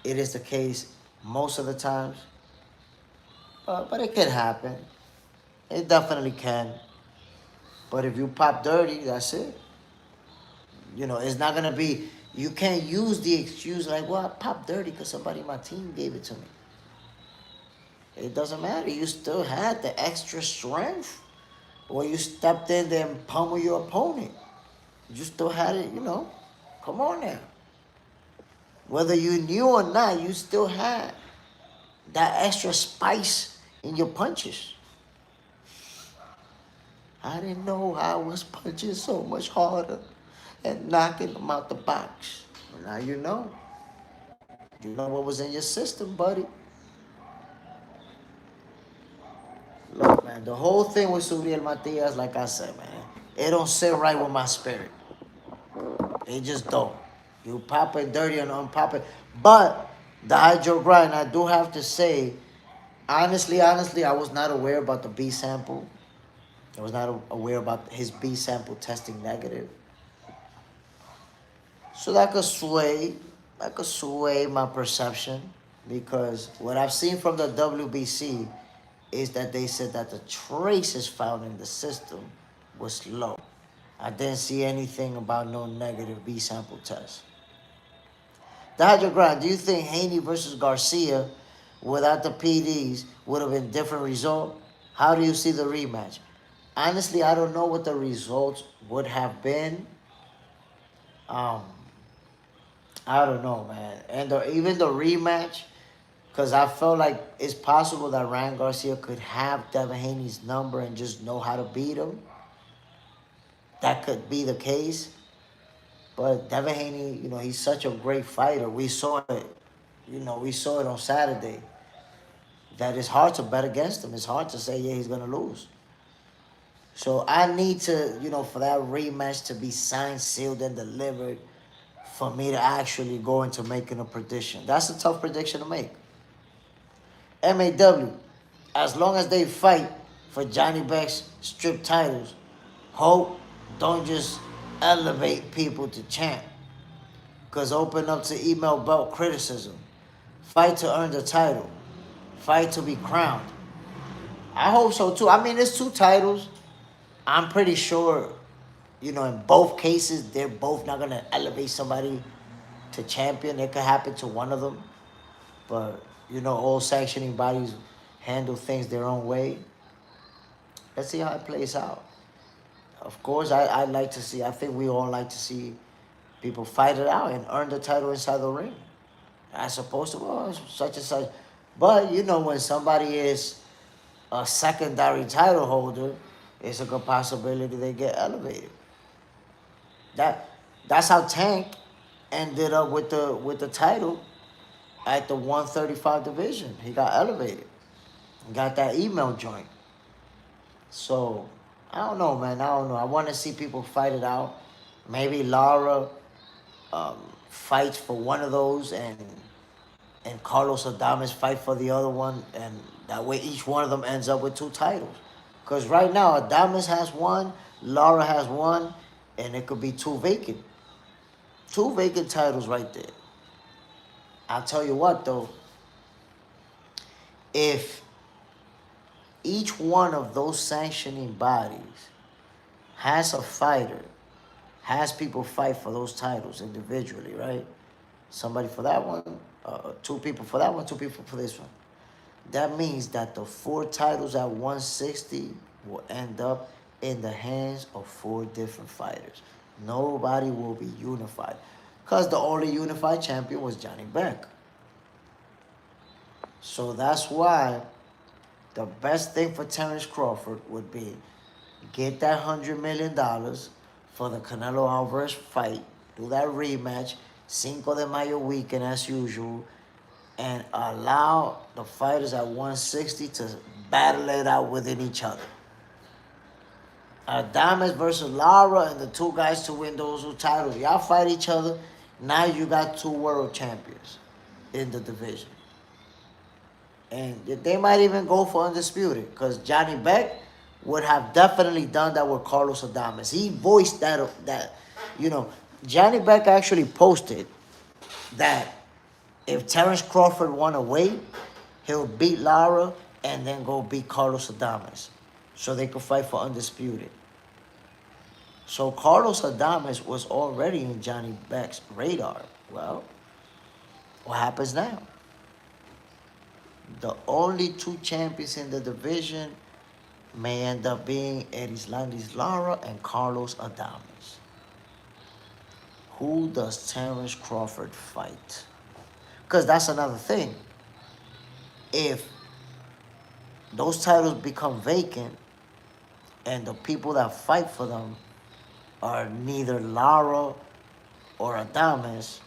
it is the case most of the times. But it can happen. It definitely can. But if you pop dirty, that's it. You know, it's not gonna be. You can't use the excuse like, "Well, I popped dirty because somebody in my team gave it to me." It doesn't matter. You still had the extra strength, or you stepped in there and pummel your opponent. You still had it. You know, come on now. Whether you knew or not, you still had that extra spice in your punches. I didn't know I was punching so much harder and knocking them out the box. Well, now you know. You know what was in your system, buddy. Look, man, the whole thing with Suriel Matias, like I said, man, it don't sit right with my spirit. It just don't. You pop it dirty and unpop it. But the hydro grind, I do have to say, honestly, I was not aware about the B sample. I was not aware about his B sample testing negative. So that could sway my perception, because what I've seen from the WBC is that they said that the traces found in the system was low. I didn't see anything about no negative B sample test. Dr. Grant, do you think Haney versus Garcia without the PEDs would have been different result? How do you see the rematch? Honestly, I don't know what the results would have been. Um, I don't know, man. And even the rematch, because I felt like it's possible that Ryan Garcia could have Devin Haney's number and just know how to beat him. That could be the case. But Devin Haney, you know, he's such a great fighter. We saw it. You know, we saw it on Saturday. That it's hard to bet against him. It's hard to say, yeah, he's going to lose. So I need to, you know, for that rematch to be signed, sealed, and delivered for me to actually go into making a prediction. That's a tough prediction to make. MAW, as long as they fight for Janibek's strip titles, hope don't just elevate people to champ. Because open up to email belt criticism. Fight to earn the title. Fight to be crowned. I hope so too. I mean, it's 2 titles. I'm pretty sure, you know, in both cases, they're both not going to elevate somebody to champion. It could happen to one of them. But, you know, all sanctioning bodies handle things their own way. Let's see how it plays out. Of course, I'd like to see, I think we all like to see people fight it out and earn the title inside the ring. As opposed to, well, such and such. But, you know, when somebody is a secondary title holder, it's a good possibility they get elevated. That's how Tank ended up with the title at the 135 division. He got elevated. He got that email joint. So, I don't know, man. I don't know. I want to see people fight it out. Maybe Lara fights for one of those, and Carlos Adamus fight for the other one, and that way each one of them ends up with 2 titles. Because right now, Adamus has 1, Lara has 1, and it could be 2 vacant. 2 vacant titles right there. I'll tell you what, though. If each one of those sanctioning bodies has a fighter, has people fight for those titles individually, right? Somebody for that one, 2 people for that one, 2 people for this one. That means that the 4 titles at 160 will end up in the hands of 4 different fighters. Nobody will be unified. Because the only unified champion was Janibek. So that's why the best thing for Terence Crawford would be get that $100 million for the Canelo Alvarez fight, do that rematch, Cinco de Mayo weekend as usual, and allow the fighters at 160 to battle it out within each other. Adamus versus Lara, and the 2 guys to win those 2 titles. Y'all fight each other. Now you got 2 world champions in the division. And they might even go for undisputed, because Janibek would have definitely done that with Carlos Adamus. He voiced that you know, Janibek actually posted that if Terence Crawford won a weight, he'll beat Lara and then go beat Carlos Adamus. so they could fight for undisputed. So Carlos Adamus was already in Janibek's radar. Well, what happens now? The only two champions in the division may end up being Erislandis Lara and Carlos Adamus. Who does Terence Crawford fight? Because that's another thing. If those titles become vacant and the people that fight for them are neither Lara or Adamus,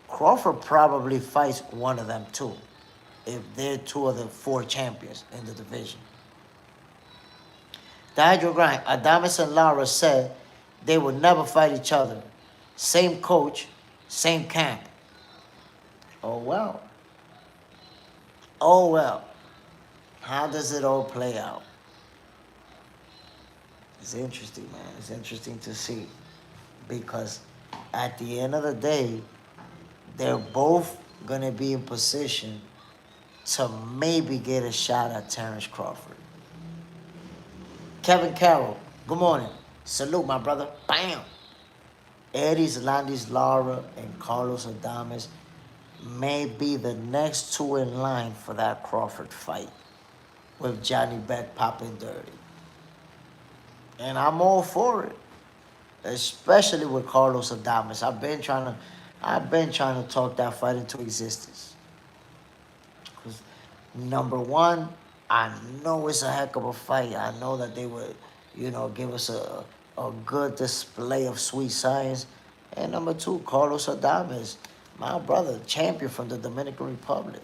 Crawford probably fights one of them too, if they're two of the four champions in the division. The Hydro Grind, Adamus and Lara said they would never fight each other. Same coach, same camp. Oh well. Oh well. How does it all play out? It's interesting, man. It's interesting to see. Because at the end of the day, they're both going to be in position to maybe get a shot at Terence Crawford. Kevin Carroll, good morning. Salute, my brother. Bam! Erislandis Lara and Carlos Adamus may be the next two in line for that Crawford fight, with Janibek popping dirty. And I'm all for it, especially with Carlos Adamus. I've been trying to talk that fight into existence. Because number one, I know it's a heck of a fight. I know that they would, give us a good display of sweet science. And number two, Carlos Adamus, my brother, champion from the Dominican Republic.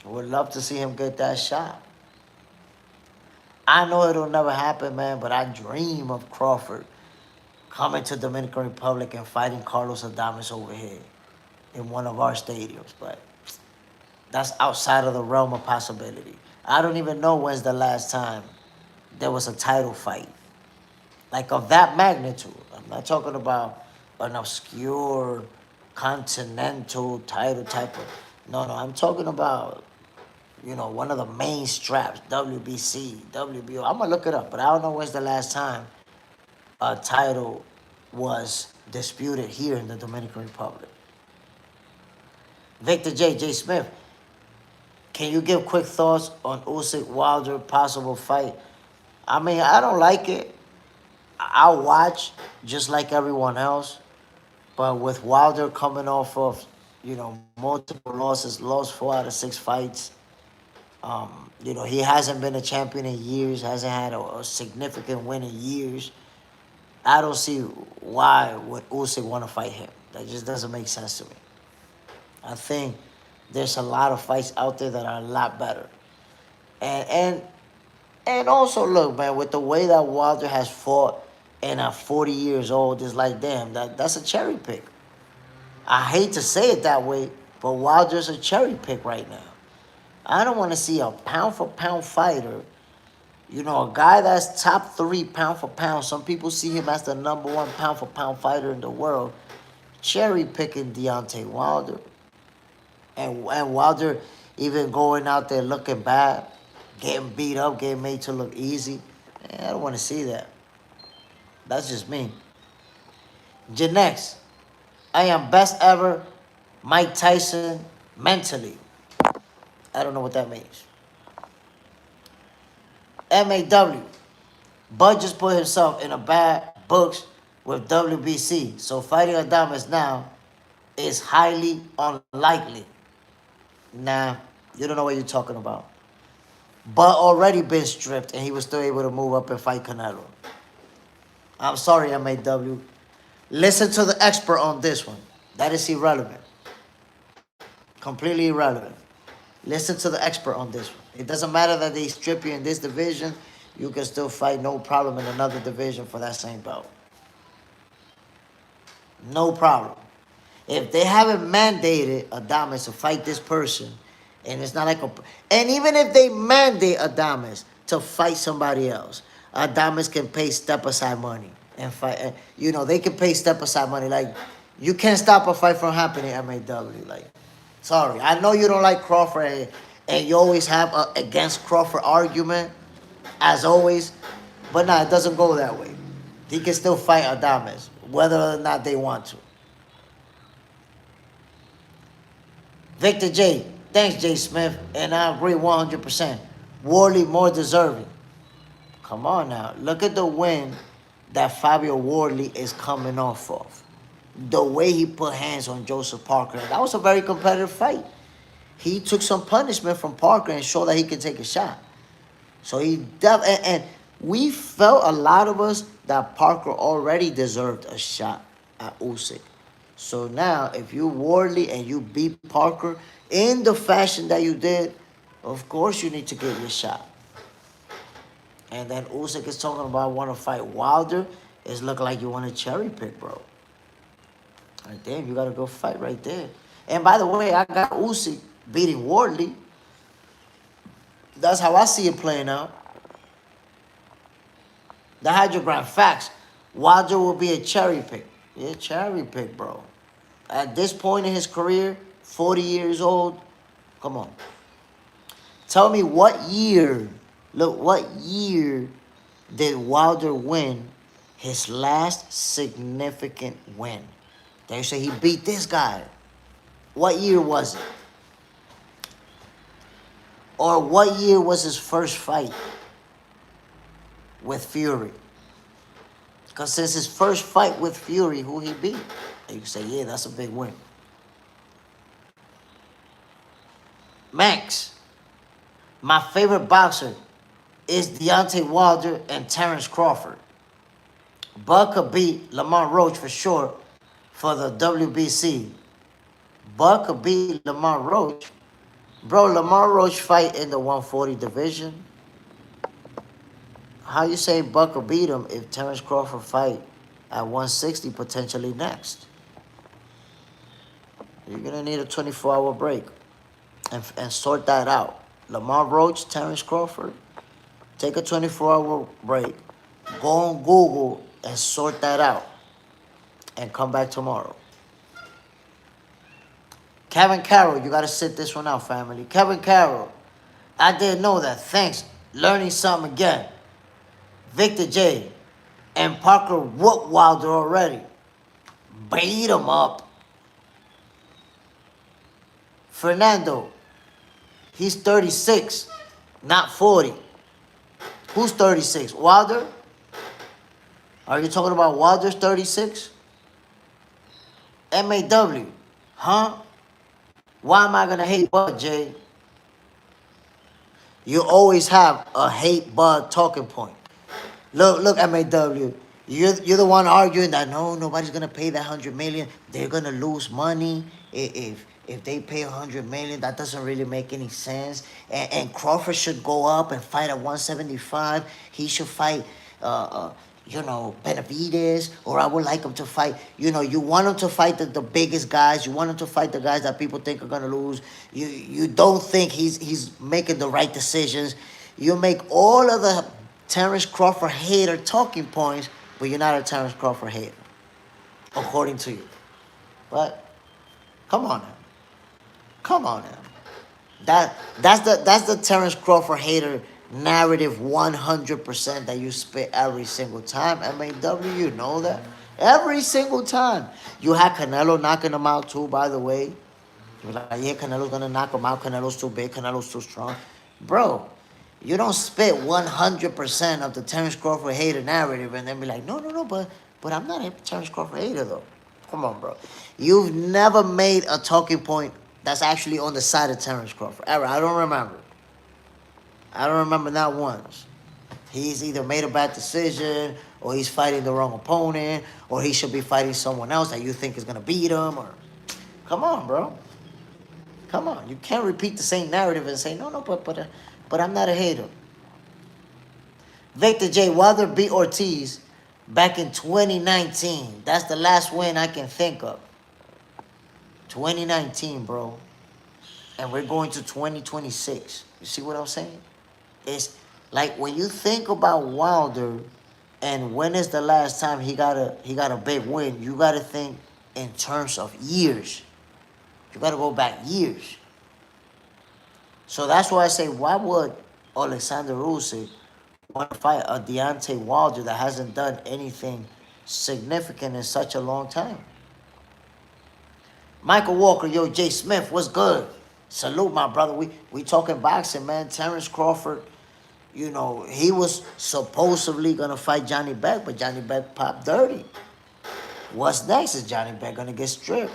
Would love to see him get that shot. I know it'll never happen, man, but I dream of Crawford coming to Dominican Republic and fighting Carlos Adamus over here in one of our stadiums. But that's outside of the realm of possibility. I don't even know when's the last time there was a title fight, like of that magnitude. I'm not talking about an obscure continental title type of... No, I'm talking about, one of the main straps, WBC, WBO. I'm going to look it up, but I don't know when's the last time a title was disputed here in the Dominican Republic. Victor J. Smith, can you give quick thoughts on Usyk Wilder possible fight? I mean, I don't like it. I'll watch just like everyone else. But with Wilder coming off of, multiple losses, lost 4 out of 6 fights, he hasn't been a champion in years, hasn't had a significant win in years. I don't see why would Usyk want to fight him. That just doesn't make sense to me. I think there's a lot of fights out there that are a lot better. And also, look, man, with the way that Wilder has fought and at 40 years old, it's like, damn, that's a cherry pick. I hate to say it that way, but Wilder's a cherry pick right now. I don't want to see a pound-for-pound fighter, a guy that's top 3 pound-for-pound. Some people see him as the number 1 pound-for-pound fighter in the world, cherry-picking Deontay Wilder. And Wilder even going out there looking bad, getting beat up, getting made to look easy. Man, I don't want to see that. That's just me. Janex, I am best ever Mike Tyson mentally. I don't know what that means. MAW, Bud just put himself in a bad books with WBC, so fighting Adamus now is highly unlikely. Nah, you don't know what you're talking about. Bud already been stripped and he was still able to move up and fight Canelo. I'm sorry, MAW. Listen to the expert on this one. That is irrelevant. Completely irrelevant. Listen to the expert on this one. It doesn't matter that they strip you in this division. You can still fight no problem in another division for that same belt. No problem. If they haven't mandated Adamus to fight this person, and it's not like a... And even if they mandate Adamus to fight somebody else, Adamus can pay step-aside money and fight. And, they can pay step-aside money. Like, you can't stop a fight from happening, MAW. Like, sorry. I know you don't like Crawford, and you always have a against Crawford argument. as always. But nah, it doesn't go that way. He can still fight Adamus, whether or not they want to. Victor J. Thanks, J. Smith. And I agree 100%. Wardley more deserving. Come on now. Look at the win that Fabio Wardley is coming off of. The way he put hands on Joseph Parker. That was a very competitive fight. He took some punishment from Parker and showed that he could take a shot. So and we felt, a lot of us, that Parker already deserved a shot at Usyk. So now, if you Wardley and you beat Parker in the fashion that you did, of course you need to get your shot. And then Usyk is talking about want to fight Wilder. It's looking like you want to cherry pick, bro. Like, damn, you got to go fight right there. And by the way, I got Usyk beating Wardley. That's how I see it playing out. The hydrogram facts. Wilder will be a cherry pick. Yeah, cherry pick, bro. At this point in his career, 40 years old, come on. Tell me what year, look, what year did Wilder win his last significant win? They say he beat this guy. What year was it? Or what year was his first fight with Fury? Because since his first fight with Fury, who he beat? And you can say, yeah, that's a big win. Max, my favorite boxer is Deontay Wilder and Terence Crawford. Bud could beat Lamar Roach for sure for the WBC. Bud could beat Lamar Roach. Bro, Lamar Roach fight in the 140 division. How you say Bud could beat him if Terence Crawford fight at 160 potentially next? You're going to need a 24-hour break and sort that out. Lamar Roach, Terence Crawford, take a 24-hour break. Go on Google and sort that out. And come back tomorrow. Kevin Carroll, you got to sit this one out, family. Kevin Carroll, I didn't know that. Thanks. Learning something again. Victor J. And Parker whooped Wilder already. Beat him up. Fernando, he's 36, not 40. Who's 36? Wilder? Are you talking about Wilder's 36? MAW, huh? Why am I going to hate Bud, Jay? You always have a hate Bud talking point. Look, MAW. You're the one arguing that nobody's gonna pay that $100 million. They're gonna lose money if they pay $100 million. That doesn't really make any sense. And Crawford should go up and fight at 175. He should fight Benavidez, or I would like him to fight. You want him to fight the biggest guys. You want him to fight the guys that people think are gonna lose. You don't think he's making the right decisions. You make all of the Terence Crawford hater talking points, but you're not a Terence Crawford hater, according to you. But come on now. Come on now. That's the Terence Crawford hater narrative 100% that you spit every single time. MAW, you know that. Every single time. You had Canelo knocking him out too, by the way. You're like, yeah, Canelo's going to knock him out. Canelo's too big. Canelo's too strong. Bro, you don't spit 100% of the Terence Crawford hater narrative and then be like, no, but I'm not a Terence Crawford hater, though. Come on, bro. You've never made a talking point that's actually on the side of Terence Crawford. Ever. I don't remember. I don't remember not once. He's either made a bad decision, or he's fighting the wrong opponent, or he should be fighting someone else that you think is going to beat him. Or come on, bro. Come on. You can't repeat the same narrative and say, no, but I'm not a hater. Victor J. Wilder beat Ortiz back in 2019. That's the last win I can think of. 2019, bro. And we're going to 2026. You see what I'm saying? It's like when you think about Wilder and when is the last time he got a big win, you got to think in terms of years. You got to go back years. So that's why I say, why would Alexander Usyk want to fight a Deontay Wilder that hasn't done anything significant in such a long time. Michael Walker, yo, Jay Smith, what's good? Salute, my brother. We talking boxing, man. Terrence Crawford, you know, he was supposedly going to fight Janibek, but Janibek popped dirty. What's next? Is Janibek going to get stripped?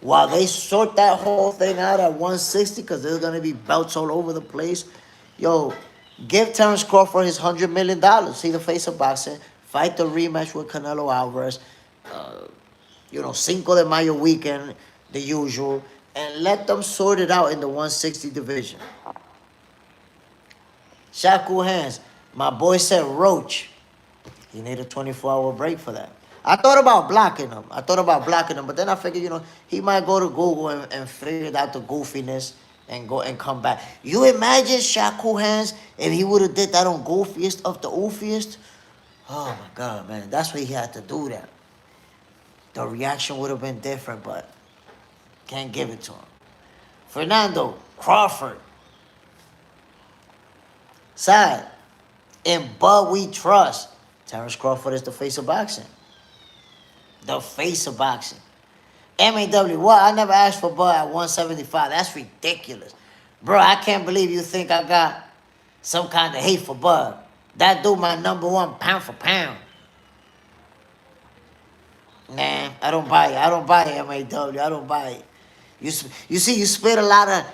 While they sort that whole thing out at 160, because there's going to be belts all over the place, yo, give Terrence Crawford his $100 million. See the face of boxing. Fight the rematch with Canelo Alvarez. You know, Cinco de Mayo weekend, the usual. And let them sort it out in the 160 division. Shaku Hands. My boy said Roach. He need a 24-hour break for that. I thought about blocking him. But then I figured, you know, he might go to Google and figure out the goofiness and go and come back. You imagine Shaku Hands if he would have did that on Goofiest of the Oofiest? Oh, my God, man. That's why he had to do that. The reaction would have been different, but can't give it to him. Fernando Crawford. Sad. In Bud we trust. Terrence Crawford is the face of boxing. The face of boxing. MAW, what? I never asked for Bud at 175. That's ridiculous. Bro, I can't believe you think I got some kind of hate for Bud. That dude my #1 pound for pound. Nah, I don't buy it. MAW. I don't buy it. You see, you spit a lot of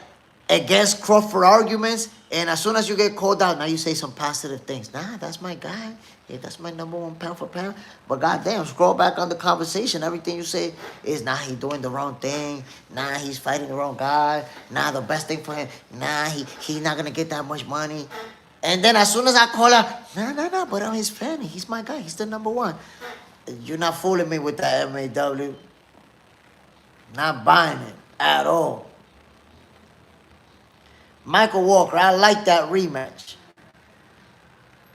against Crawford arguments, and as soon as you get called out, now you say some positive things. Nah, that's my guy. Yeah, that's my #1 pound for pound. But goddamn, scroll back on the conversation. Everything you say is, nah, he's doing the wrong thing. Nah, he's fighting the wrong guy. Nah, the best thing for him. Nah, he's not gonna get that much money. And then as soon as I call out, nah, but I'm his fan. He's my guy. He's the #1. You're not fooling me with that, MAW. Not buying it at all. Michael Walker, I like that rematch.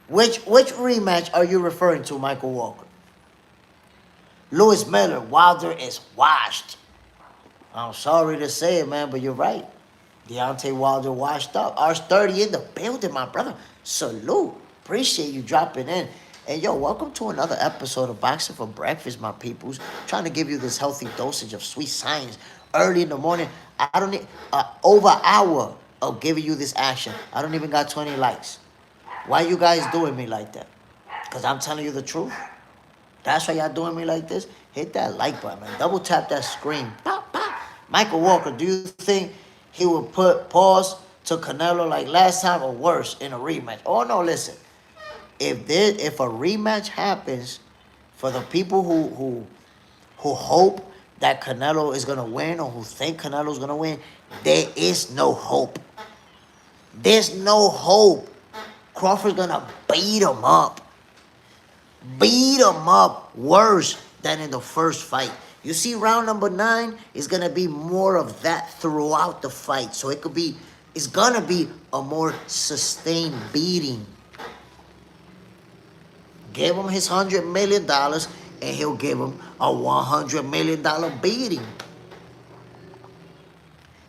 Which rematch are you referring to, Michael Walker? Lewis Miller, Wilder is washed. I'm sorry to say it, man, but you're right. Deontay Wilder washed up. R30 in the building, my brother. Salute. Appreciate you dropping in. And yo, welcome to another episode of Boxing for Breakfast, my peoples. Trying to give you this healthy dosage of sweet science early in the morning. I don't need over an hour of giving you this action. I don't even got 20 likes. Why you guys doing me like that? Because I'm telling you the truth. That's why y'all doing me like this. Hit that like button, man. Double tap that screen. Pop, pop. Michael Walker, do you think he will put pause to Canelo like last time or worse in a rematch? Oh, no, listen. If a rematch happens, for the people who hope that Canelo is going to win or who think Canelo is going to win, there is no hope. There's no hope. Crawford's going to beat him up. Beat him up worse than in the first fight. You see, round number 9 is going to be more of that throughout the fight. So it's going to be a more sustained beating. Give him his $100 million, and he'll give him a $100 million beating.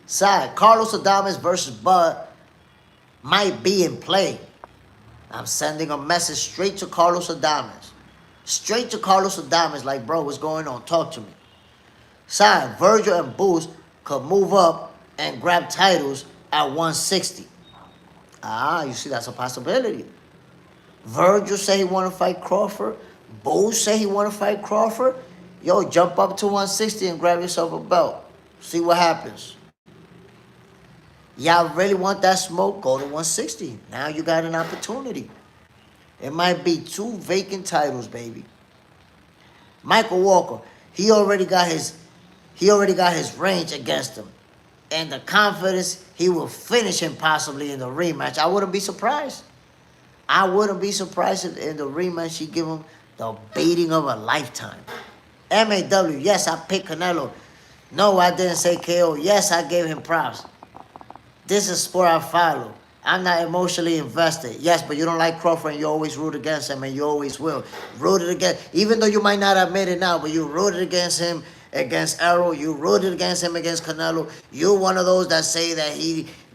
Side, Carlos Adamus versus Bud might be in play. I'm sending a message straight to Carlos Adamus. Straight to Carlos Adamus, like, bro, what's going on? Talk to me. Side, Virgil and Boost could move up and grab titles at 160. You see, that's a possibility. Virgil say he want to fight Crawford. Boost say he want to fight Crawford. Yo, jump up to 160 and grab yourself a belt. See what happens. Y'all really want that smoke? Go to 160. Now you got an opportunity. It might be 2 vacant titles, baby. Michael Walker, he already got his range against him. And the confidence he will finish him possibly in the rematch. I wouldn't be surprised. I wouldn't be surprised if in the rematch he give him the beating of a lifetime. MAW, yes, I picked Canelo. No, I didn't say KO. Yes, I gave him props. This is sport I follow. I'm not emotionally invested. Yes, but you don't like Crawford and you always root against him and you always will. Rooted against, even though you might not admit it now, but you rooted against him against Arrow. You rooted against him against Canelo. You're one of those that say that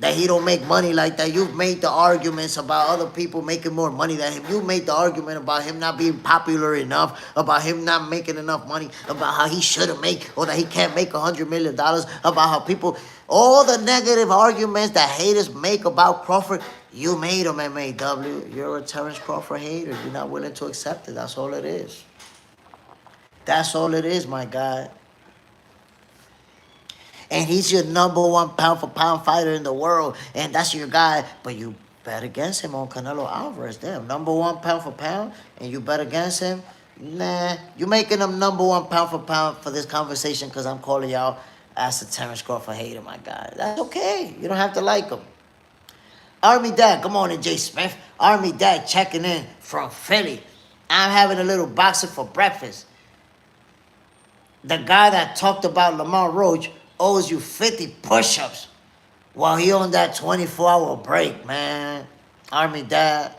that he don't make money like that. You've made the arguments about other people making more money than him. You made the argument about him not being popular enough, about him not making enough money, about how he shouldn't make, or that he can't make $100 million, about how people, all the negative arguments that haters make about Crawford, you made them, MAW. You're a Terence Crawford hater. You're not willing to accept it. That's all it is. That's all it is, my guy. And he's your #1 pound-for-pound fighter in the world, and that's your guy. But you bet against him on Canelo Alvarez. Damn, #1 pound-for-pound, and you bet against him? Nah, you making him #1 pound-for-pound for this conversation because I'm calling y'all as a Terence Crawford hater, my guy. That's okay. You don't have to like him. Army Dad, good morning, Jay Smith. Army Dad checking in from Philly. I'm having a little boxing for breakfast. The guy that talked about Lamar Roach owes you 50 push-ups while he on that 24-hour break, man. Army Dad,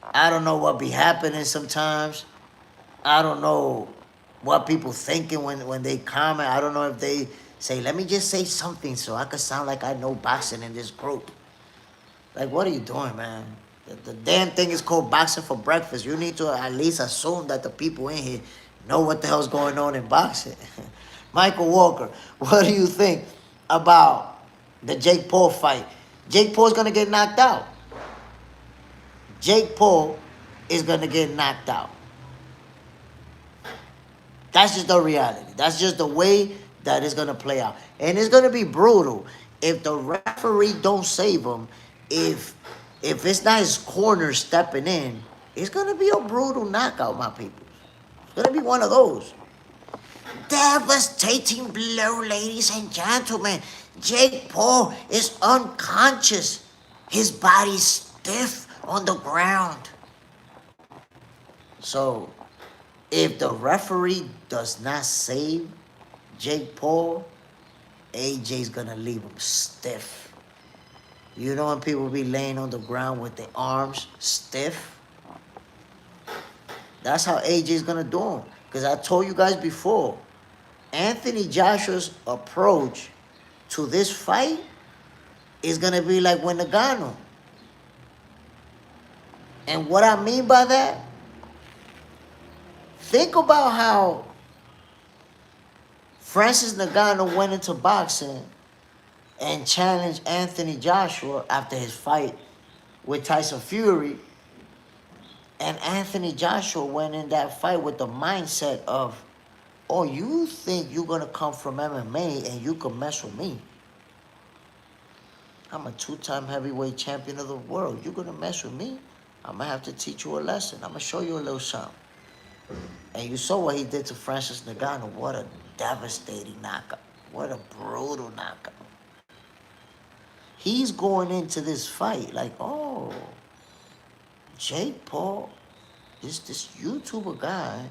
I don't know what be happening sometimes. I don't know what people thinking when they comment. I don't know if they say, let me just say something so I could sound like I know boxing in this group. Like, what are you doing, man? The damn thing is called boxing for breakfast. You need to at least assume that the people in here know what the hell's going on in boxing. Michael Walker, what do you think about the Jake Paul fight? Jake Paul's going to get knocked out. Jake Paul is going to get knocked out. That's just the reality. That's just the way that it's going to play out. And it's going to be brutal if the referee don't save him. If it's not his corner stepping in, it's going to be a brutal knockout, my people. It's going to be one of those. Devastating blow, ladies and gentlemen. Jake Paul is unconscious. His body's stiff on the ground. So, if the referee does not save Jake Paul, AJ's gonna leave him stiff. You know when people be laying on the ground with their arms stiff? That's how AJ's gonna do him. Because I told you guys before, Anthony Joshua's approach to this fight is going to be like when Ngannou. And what I mean by that, think about how Francis Ngannou went into boxing and challenged Anthony Joshua after his fight with Tyson Fury. And Anthony Joshua went in that fight with the mindset of, oh, you think you're going to come from MMA and you can mess with me? I'm a 2-time heavyweight champion of the world. You're going to mess with me? I'm going to have to teach you a lesson. I'm going to show you a little something. And you saw what he did to Francis Ngannou. What a devastating knockout. What a brutal knockout. He's going into this fight like, oh, Jake Paul, this YouTuber guy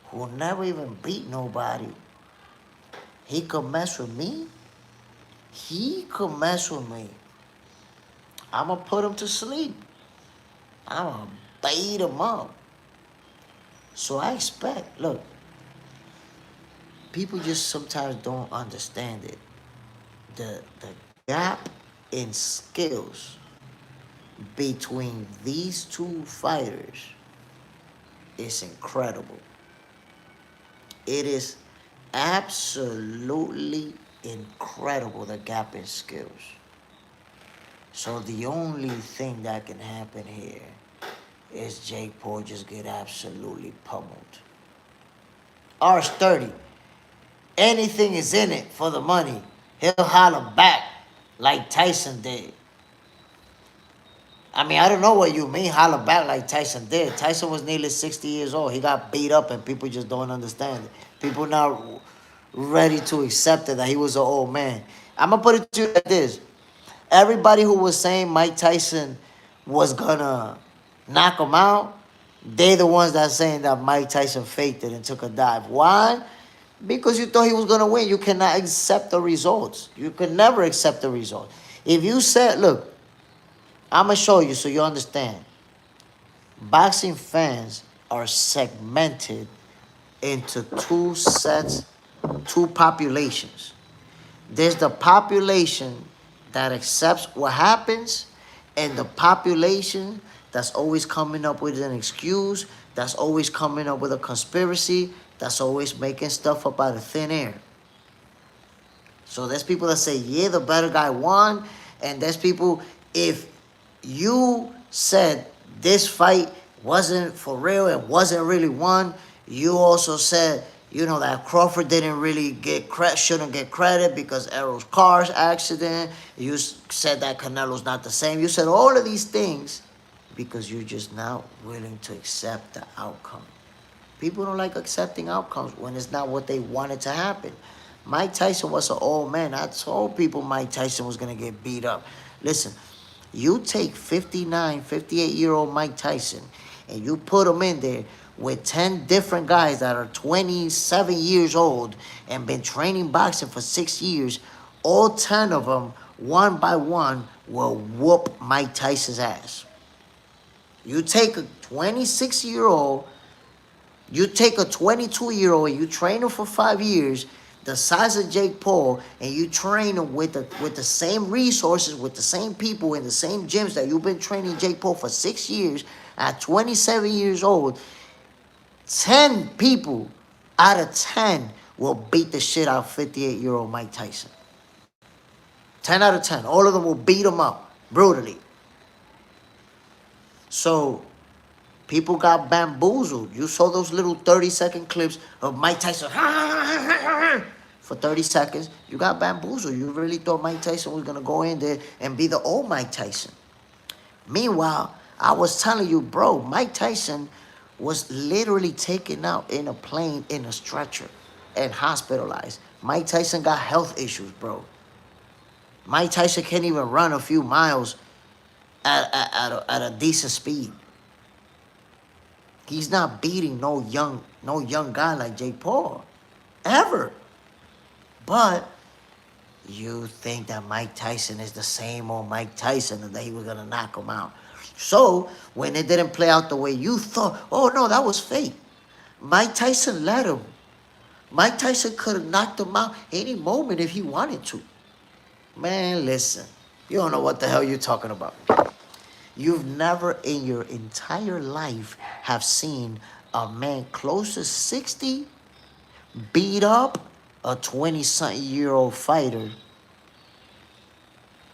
who never even beat nobody, he could mess with me? He could mess with me. I'm going to put him to sleep. I'm going to beat him up. So I expect, look, people just sometimes don't understand it. The gap in skills between these two fighters is incredible. It is absolutely incredible, the gap in skills. So the only thing that can happen here is Jake Paul just get absolutely pummeled. R30, anything is in it for the money. He'll holler back like Tyson did. I mean, I don't know what you mean, holler back like Tyson did. Tyson was nearly 60 years old. He got beat up and people just don't understand it. People not ready to accept it that he was an old man. I'm going to put it to you like this. Everybody who was saying Mike Tyson was going to knock him out, they're the ones that are saying that Mike Tyson faked it and took a dive. Why? Because you thought he was going to win. You cannot accept the results. You can never accept the results. If you said, look, I'm going to show you so you understand. Boxing fans are segmented into two sets, two populations. There's the population that accepts what happens, and the population that's always coming up with an excuse, that's always coming up with a conspiracy, that's always making stuff up out of thin air. So there's people that say, yeah, the better guy won. And there's people, if you said this fight wasn't for real and wasn't really won, you also said, you know, that Crawford didn't really shouldn't get credit because Errol's car's accident. You said that Canelo's not the same. You said all of these things because you're just not willing to accept the outcome. People don't like accepting outcomes when it's not what they wanted to happen. Mike Tyson was an old man. I told people Mike Tyson was going to get beat up. Listen, you take 59, 58-year-old Mike Tyson and you put him in there with 10 different guys that are 27 years old and been training boxing for 6 years, all 10 of them, one by one, will whoop Mike Tyson's ass. You take a 26-year-old, you take a 22-year-old, and you train him for 5 years, the size of Jake Paul, and you train him with the same resources, with the same people in the same gyms that you've been training Jake Paul for 6 years, at 27 years old, 10 people out of 10 will beat the shit out of 58-year-old Mike Tyson. 10 out of 10. All of them will beat him up brutally. So people got bamboozled. You saw those little 30-second clips of Mike Tyson for 30 seconds. You got bamboozled. You really thought Mike Tyson was going to go in there and be the old Mike Tyson. Meanwhile, I was telling you, bro, Mike Tyson was literally taken out in a plane in a stretcher and hospitalized. Mike Tyson got health issues, bro. Mike Tyson can't even run a few miles at a decent speed. He's not beating no young guy like Jake Paul, ever. But you think that Mike Tyson is the same old Mike Tyson and that he was gonna knock him out. So when it didn't play out the way you thought, oh no, that was fake. Mike Tyson let him. Mike Tyson could have knocked him out any moment if he wanted to. Man, listen, you don't know what the hell you're talking about. You've never in your entire life have seen a man close to 60 beat up a 20-something-year-old fighter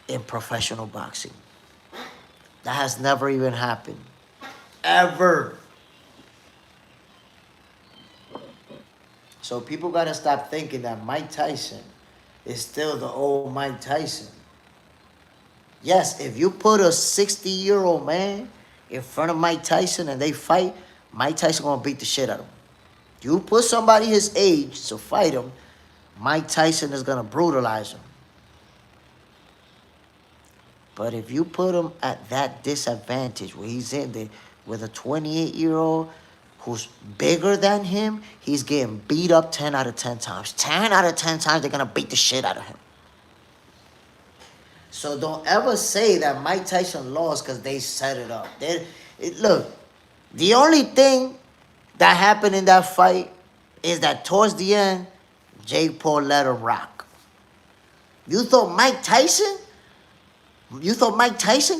in professional boxing. That has never even happened. Ever. So people got to stop thinking that Mike Tyson is still the old Mike Tyson. Yes, if you put a 60-year-old man in front of Mike Tyson and they fight, Mike Tyson going to beat the shit out of him. You put somebody his age to fight him, Mike Tyson is going to brutalize him. But if you put him at that disadvantage where he's in there with a 28-year-old who's bigger than him, he's getting beat up 10 out of 10 times. 10 out of 10 times, they're going to beat the shit out of him. So don't ever say that Mike Tyson lost because they set it up. Look, the only thing that happened in that fight is that towards the end, Jake Paul let him rock. You thought Mike Tyson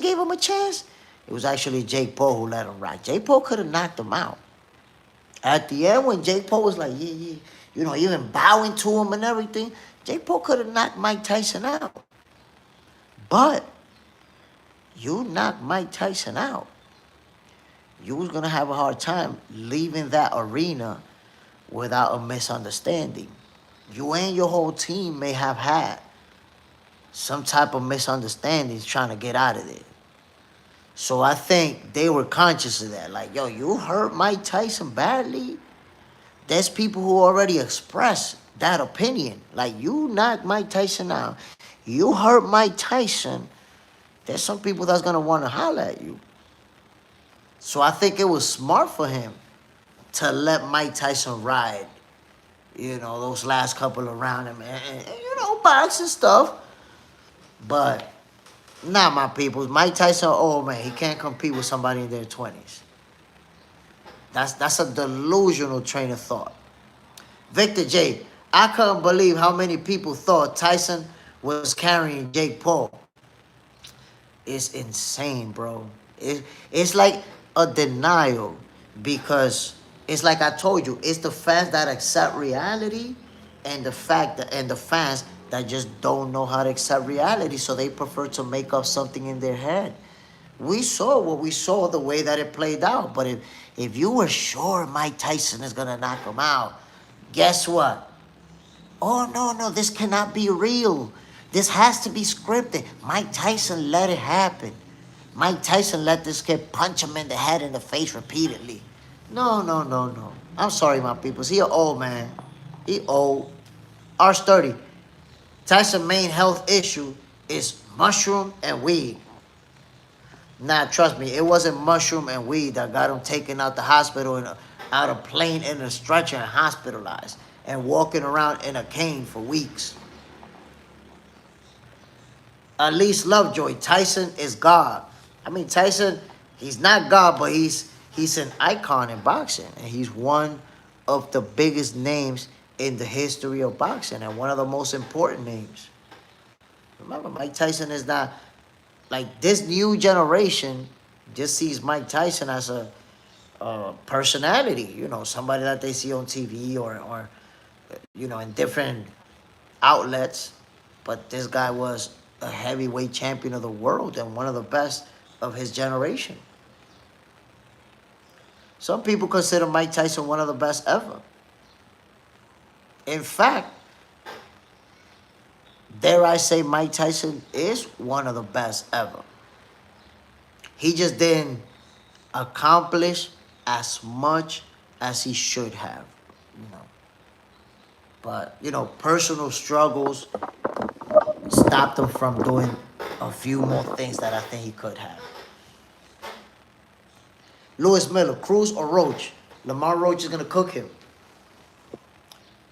gave him a chance? It was actually Jake Paul who let him rock. Jake Paul could have knocked him out. At the end, when Jake Paul was like, yeah, you know, even bowing to him and everything, Jake Paul could have knocked Mike Tyson out. But you knocked Mike Tyson out. You was going to have a hard time leaving that arena without a misunderstanding. You and your whole team may have had some type of misunderstandings trying to get out of there. So I think they were conscious of that. Like, yo, you hurt Mike Tyson badly. There's people who already expressed that opinion. Like, you knocked Mike Tyson out. You hurt Mike Tyson. There's some people that's going to want to holler at you. So I think it was smart for him to let Mike Tyson ride, you know, those last couple of rounds and you know, boxing stuff. But not my peoples. Mike Tyson, oh man, he can't compete with somebody in their 20s. That's a delusional train of thought. Victor J, I couldn't believe how many people thought Tyson was carrying Jake Paul. is insane, bro. It's like a denial because it's like I told you, it's the fans that accept reality and the fans that just don't know how to accept reality, so they prefer to make up something in their head. We saw what we saw the way that it played out, but if you were sure Mike Tyson is gonna knock him out, guess what? Oh, no, this cannot be real. This has to be scripted. Mike Tyson let it happen. Mike Tyson let this kid punch him in the head and the face repeatedly. No. I'm sorry, my peoples. He an old man. He old. Arch 30. Tyson's main health issue is mushroom and weed. Nah, trust me, it wasn't mushroom and weed that got him taken out the hospital and out of plane in a stretcher and hospitalized and walking around in a cane for weeks. At least Lovejoy, Tyson is God. I mean, Tyson, he's not God, but he's an icon in boxing, and he's one of the biggest names in the history of boxing and one of the most important names. Remember, Mike Tyson is not like this new generation just sees Mike Tyson as a personality, you know, somebody that they see on TV or you know, in different outlets. But this guy was a heavyweight champion of the world and one of the best of his generation. Some people consider Mike Tyson one of the best ever. In fact, dare I say Mike Tyson is one of the best ever. He just didn't accomplish as much as he should have, you know. But, you know, personal struggles stopped him from doing a few more things that I think he could have. Lewis Miller, Cruz or Roach? Lamar Roach is going to cook him.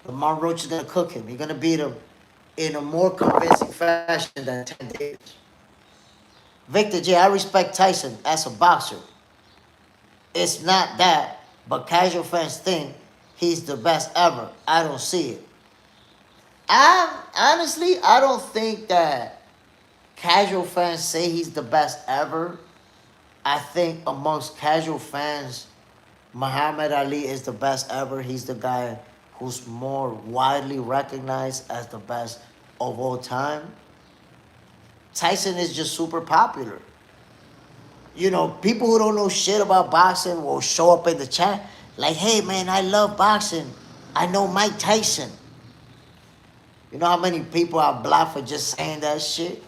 Lamar Roach is going to cook him. He's going to beat him in a more convincing fashion than 10 days. Victor J, I respect Tyson as a boxer. It's not that, but casual fans think he's the best ever. I don't see it. Honestly, I don't think that casual fans say he's the best ever. I think amongst casual fans, Muhammad Ali is the best ever. He's the guy who's more widely recognized as the best of all time. Tyson is just super popular. You know, people who don't know shit about boxing will show up in the chat like, hey, man, I love boxing. I know Mike Tyson. You know how many people are blocked for just saying that shit?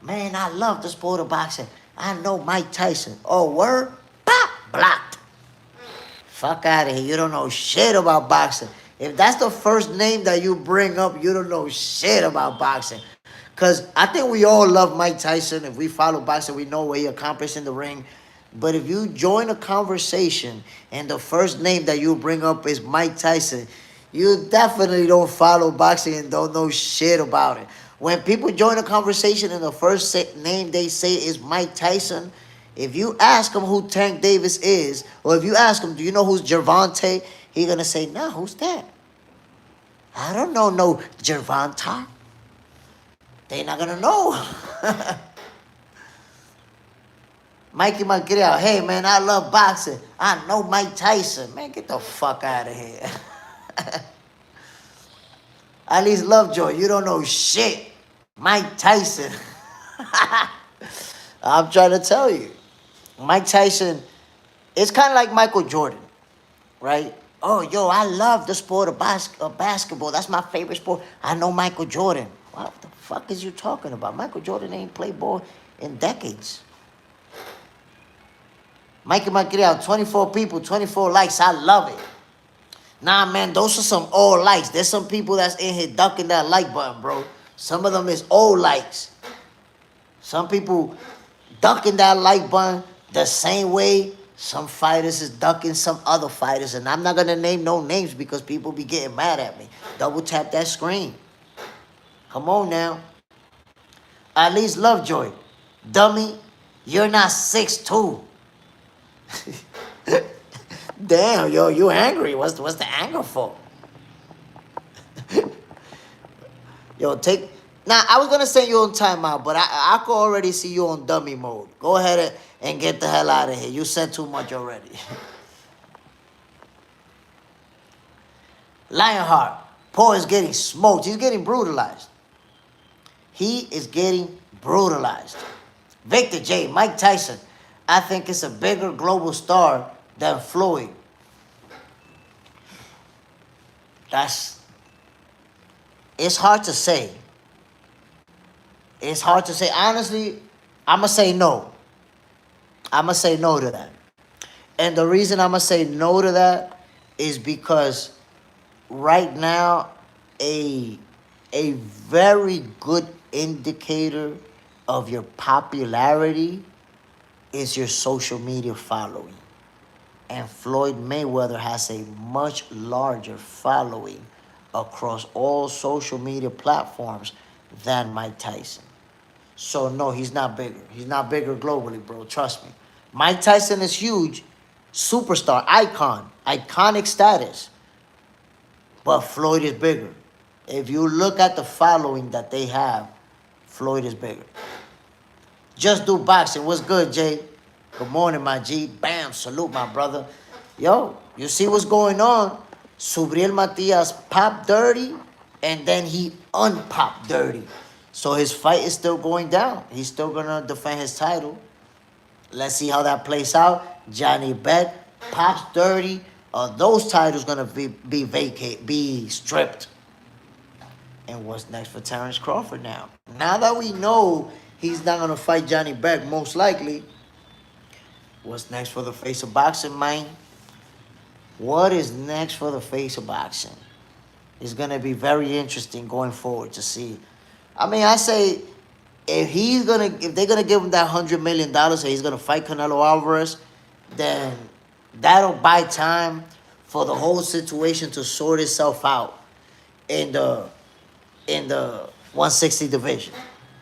Man, I love the sport of boxing. I know Mike Tyson. Oh, word? Pop! Blocked. Fuck out of here. You don't know shit about boxing. If that's the first name that you bring up, you don't know shit about boxing. Because I think we all love Mike Tyson. If we follow boxing, we know what he accomplished in the ring. But if you join a conversation and the first name that you bring up is Mike Tyson, you definitely don't follow boxing and don't know shit about it. When people join a conversation and the first name they say is Mike Tyson, if you ask them who Tank Davis is, or if you ask them, do you know who's Gervonta? He's going to say, nah, who's that? I don't know no Gervonta. They're not going to know. Mikey Macria, hey, man, I love boxing. I know Mike Tyson. Man, get the fuck out of here. At least Lovejoy, you don't know shit. Mike Tyson. I'm trying to tell you. Mike Tyson, it's kind of like Michael Jordan, right? Oh, yo, I love the sport of basketball. That's my favorite sport. I know Michael Jordan. What the fuck is you talking about? Michael Jordan ain't played ball in decades. Mikey Macria, 24 people, 24 likes. I love it. Nah, man, those are some old likes. There's some people that's in here ducking that like button, bro. Some of them is old likes. Some people ducking that like button the same way some fighters is ducking some other fighters. And I'm not going to name no names because people be getting mad at me. Double tap that screen. Come on now. At least Lovejoy. Dummy, you're not 6'2". Damn, yo, you angry. What's the anger for? Yo, take Now, I was going to send you on timeout, but I could already see you on dummy mode. Go ahead and get the hell out of here. You said too much already. Lionheart. Paul is getting smoked. He's getting brutalized. He is getting brutalized. Victor J. Mike Tyson. I think it's a bigger global star than Floyd. It's hard to say. It's hard to say. Honestly, I'm going to say no. I'm going to say no to that. And the reason I'm going to say no to that is because right now, a very good indicator of your popularity is your social media following. And Floyd Mayweather has a much larger following across all social media platforms than Mike Tyson. So, no, he's not bigger. He's not bigger globally, bro. Trust me. Mike Tyson is huge. Superstar, icon, iconic status. But Floyd is bigger. If you look at the following that they have, Floyd is bigger. Just do boxing. What's good, Jay? Good morning, my G. Bam, salute, my brother. Yo, you see what's going on? Subriel Matias popped dirty, and then he unpopped dirty. So his fight is still going down. He's still going to defend his title. Let's see how that plays out. Janibek pops dirty. Those titles going to be stripped. And what's next for Terence Crawford now? Now that we know he's not going to fight Janibek, most likely, what's next for the face of boxing, man? What is next for the face of boxing? It's going to be very interesting going forward to see. I mean, I say if they're going to give him that $100 million and he's going to fight Canelo Alvarez, then that'll buy time for the whole situation to sort itself out in the 160 division.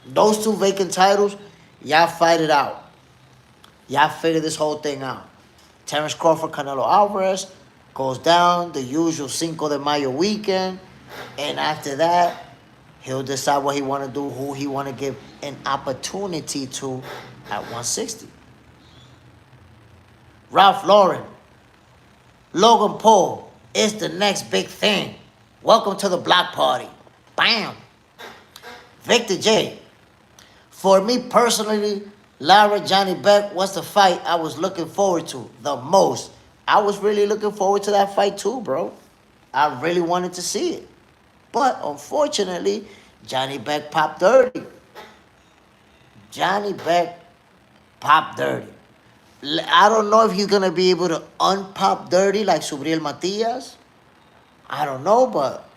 Those two vacant titles, y'all fight it out. Y'all figure this whole thing out. Terence Crawford, Canelo Alvarez goes down the usual Cinco de Mayo weekend. And after that, he'll decide what he want to do, who he want to give an opportunity to at 160. Ralph Lauren, Logan Paul is the next big thing. Welcome to the block party. Bam. Victor J. For me personally, Lara Janibek was the fight I was looking forward to the most. I was really looking forward to that fight too, bro. I really wanted to see it. But unfortunately, Janibek popped dirty. Janibek popped dirty. I don't know if he's going to be able to unpop dirty like Subriel Matias. I don't know, but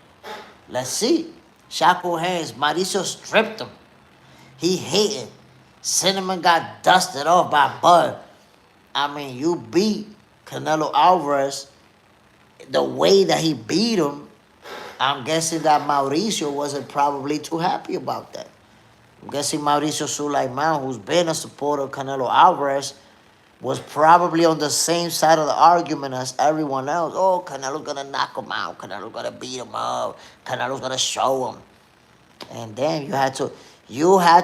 let's see. Shackle hands. Mauricio stripped him. He hated. Cinnamon got dusted off by Bud. I mean, you beat Canelo Alvarez the way that he beat him. I'm guessing that Mauricio wasn't probably too happy about that. I'm guessing Mauricio Sulaiman, who's been a supporter of Canelo Alvarez, was probably on the same side of the argument as everyone else. Oh, Canelo's going to knock him out. Canelo's going to beat him up. Canelo's going to show him. And then you had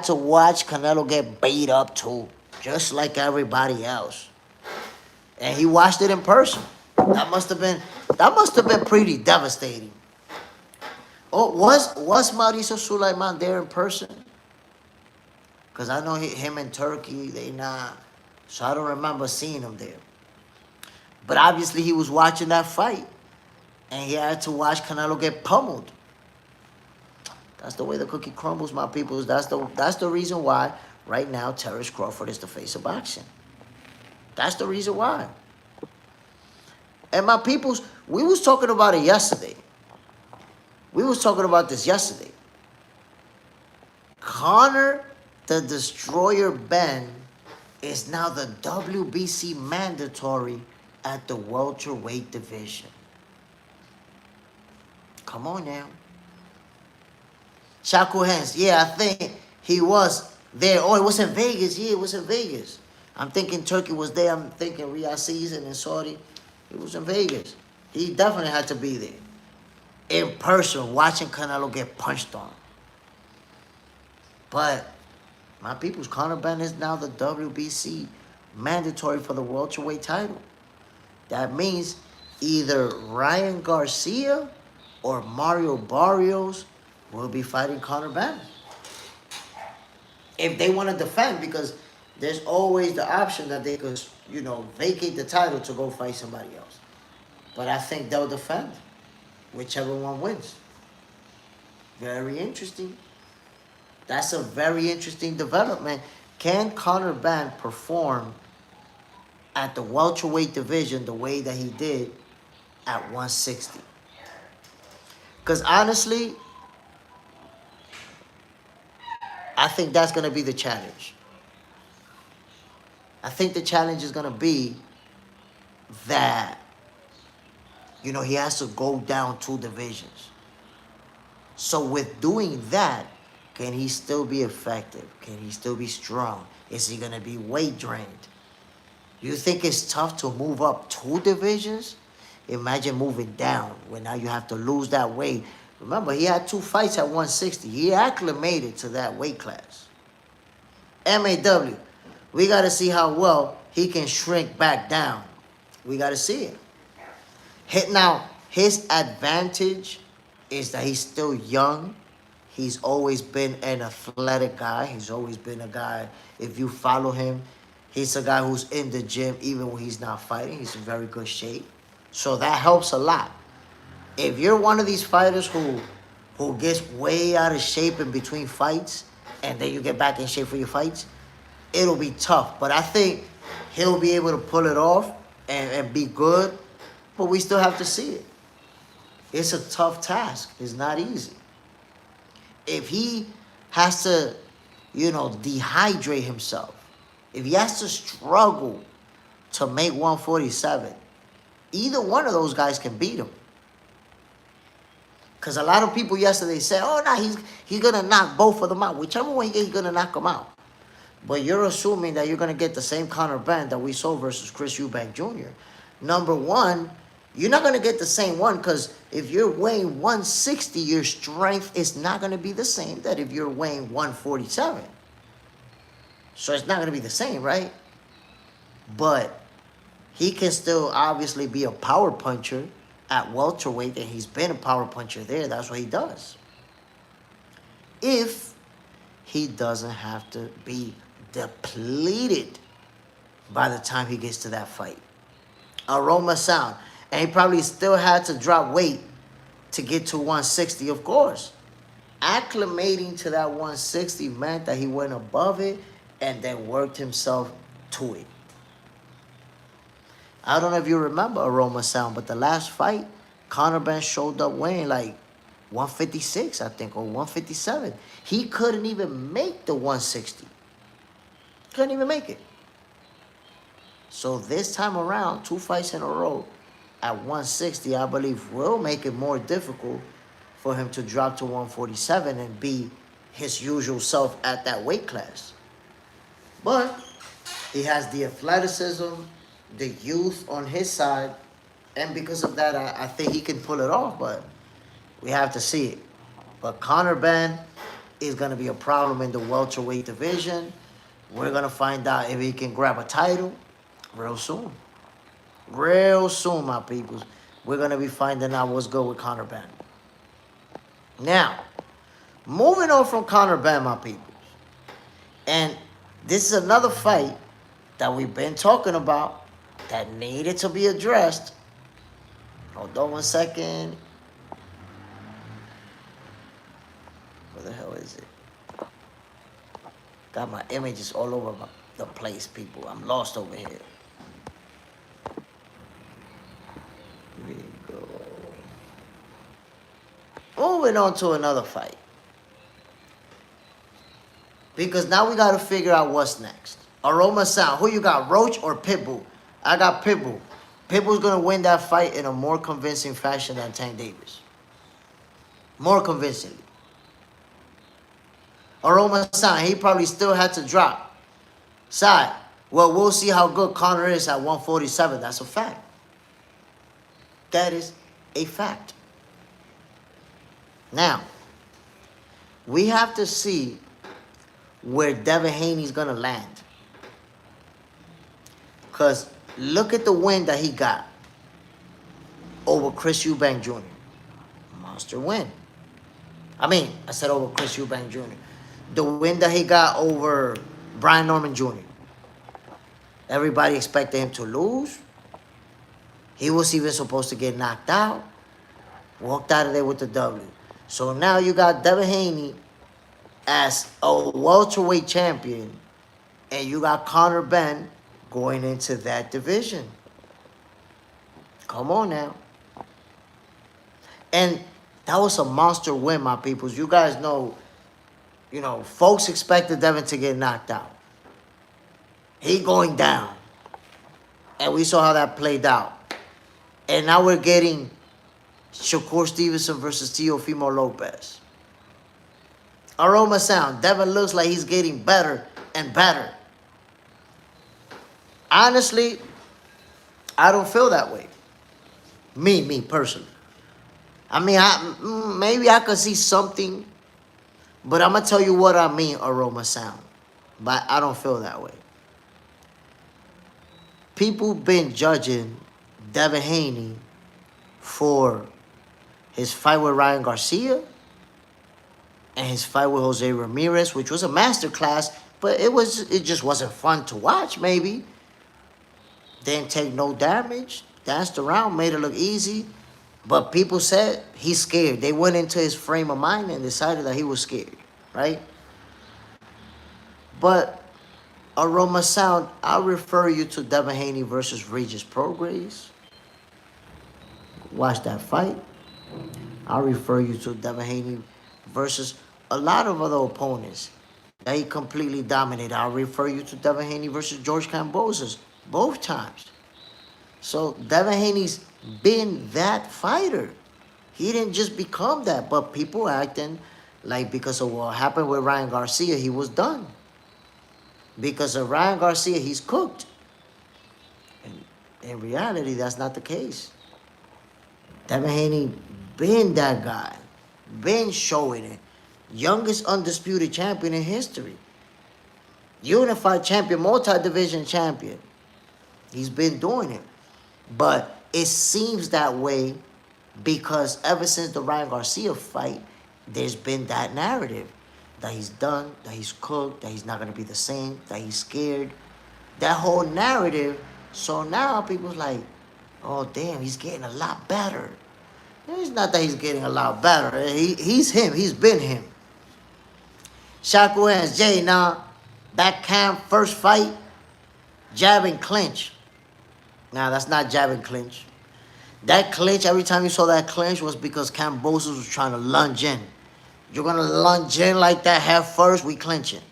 to watch Canelo get beat up too, just like everybody else. And he watched it in person. That must have been pretty devastating. Oh, was Mauricio Sulaiman there in person? Because I know him and Turkey, they not. So I don't remember seeing him there. But obviously he was watching that fight. And he had to watch Canelo get pummeled. That's the way the cookie crumbles, my people. That's the reason why right now Terence Crawford is the face of boxing. That's the reason why. And my peoples, we was talking about it yesterday. We was talking about this yesterday. Conor the Destroyer Benn is now the WBC mandatory at the welterweight division. Come on now. Shaku hands. Yeah, I think he was there. Oh, it was in Vegas. Yeah, it was in Vegas. I'm thinking Turkey was there. I'm thinking Riyadh season in Saudi. It was in Vegas. He definitely had to be there. In person, watching Canelo get punched on. But my people's Conor Benn is now the WBC mandatory for the welterweight title. That means either Ryan Garcia or Mario Barrios will be fighting Conor Benn. If they want to defend, because there's always the option that they could, vacate the title to go fight somebody else. But I think they'll defend, whichever one wins. Very interesting. That's a very interesting development. Can Conor Benn perform at the welterweight division the way that he did at 160? Because honestly, I think that's going to be the challenge. I think the challenge is going to be that, he has to go down 2 divisions. So with doing that, can he still be effective? Can he still be strong? Is he going to be weight drained? You think it's tough to move up 2 divisions? Imagine moving down, where now you have to lose that weight. Remember, he had 2 fights at 160. He acclimated to that weight class. MAW, we got to see how well he can shrink back down. We got to see it. Now, his advantage is that he's still young. He's always been an athletic guy. He's always been a guy, if you follow him, he's a guy who's in the gym even when he's not fighting. He's in very good shape. So that helps a lot. If you're one of these fighters who gets way out of shape in between fights and then you get back in shape for your fights, it'll be tough. But I think he'll be able to pull it off and be good. But we still have to see it. It's a tough task. It's not easy. If he has to, dehydrate himself, if he has to struggle to make 147, either one of those guys can beat him. Because a lot of people yesterday said, he's going to knock both of them out. Whichever one he's going to knock them out. But you're assuming that you're going to get the same Conor Benn that we saw versus Chris Eubank Jr. Number one, you're not going to get the same one, because if you're weighing 160, your strength is not going to be the same that if you're weighing 147. So it's not going to be the same, right? But he can still obviously be a power puncher at welterweight, and he's been a power puncher there. That's what he does. If he doesn't have to be depleted by the time he gets to that fight. Aroma sound. And he probably still had to drop weight to get to 160, of course. Acclimating to that 160 meant that he went above it and then worked himself to it. I don't know if you remember Aroma Sound, but the last fight, Conor Benn showed up weighing like 156, I think, or 157. He couldn't even make the 160. Couldn't even make it. So this time around, 2 fights in a row at 160, I believe, will make it more difficult for him to drop to 147 and be his usual self at that weight class. But he has the athleticism, the youth on his side, and because of that, I think he can pull it off, but we have to see it. But Conor Benn is going to be a problem in the welterweight division. We're going to find out if he can grab a title real soon. Real soon, my peoples. We're going to be finding out what's good with Conor Benn. Now, moving on from Conor Benn, my peoples. And this is another fight that we've been talking about that needed to be addressed. Hold on 1 second. Where the hell is it? Got my images all over the place, people. I'm lost over here. Here we go. Moving on to another fight. Because now we got to figure out what's next. Aroma Sound. Who you got, Roach or Pitbull? I got Pitbull. Pitbull's going to win that fight in a more convincing fashion than Tank Davis. More convincingly. Aroma Sound, he probably still had to drop. Side, well, we'll see how good Conor is at 147. That's a fact. That is a fact. Now, we have to see where Devin Haney's going to land. Because look at the win that he got over Chris Eubank Jr. Monster win. I said over Chris Eubank Jr. The win that he got over Brian Norman Jr. Everybody expected him to lose. He was even supposed to get knocked out. Walked out of there with the W. So now you got Devin Haney as a welterweight champion, and you got Conor Benn going into that division. Come on now. And that was a monster win, my peoples. You guys know, folks expected Devin to get knocked out. He going down. And we saw how that played out. And now we're getting Shakur Stevenson versus Teofimo Lopez. Aroma sound. Devin looks like he's getting better and better. Honestly, I don't feel that way. Me personally. Maybe I could see something, but I'm going to tell you what I mean, Aroma sound. But I don't feel that way. People been judging Devin Haney for his fight with Ryan Garcia and his fight with Jose Ramirez, which was a masterclass, but it just wasn't fun to watch, maybe. Didn't take no damage, danced around, made it look easy. But people said he's scared. They went into his frame of mind and decided that he was scared, right? But Aroma Sound, I'll refer you to Devin Haney versus Regis Prograis. Watch that fight. I'll refer you to Devin Haney versus a lot of other opponents that he completely dominated. I'll refer you to Devin Haney versus George Kambosos both times. So Devin Haney's been that fighter. He didn't just become that, but people acting like because of what happened with Ryan Garcia, he was done. Because of Ryan Garcia, he's cooked. And in reality, that's not the case. Devin Haney been that guy. Been showing it. Youngest undisputed champion in history. Unified champion, multi-division champion. He's been doing it. But it seems that way because ever since the Ryan Garcia fight, there's been that narrative. That he's done, that he's cooked, that he's not going to be the same, that he's scared. That whole narrative. So now people's like, oh, damn, he's getting a lot better. It's not that he's getting a lot better. He's him. He's been him. Shakur has Jay now. That camp first fight, jab and clinch. Now, that's not jab and clinch. That clinch, every time you saw that clinch was because Kambosos was trying to lunge in. You're going to lunge in like that head first, we clinching.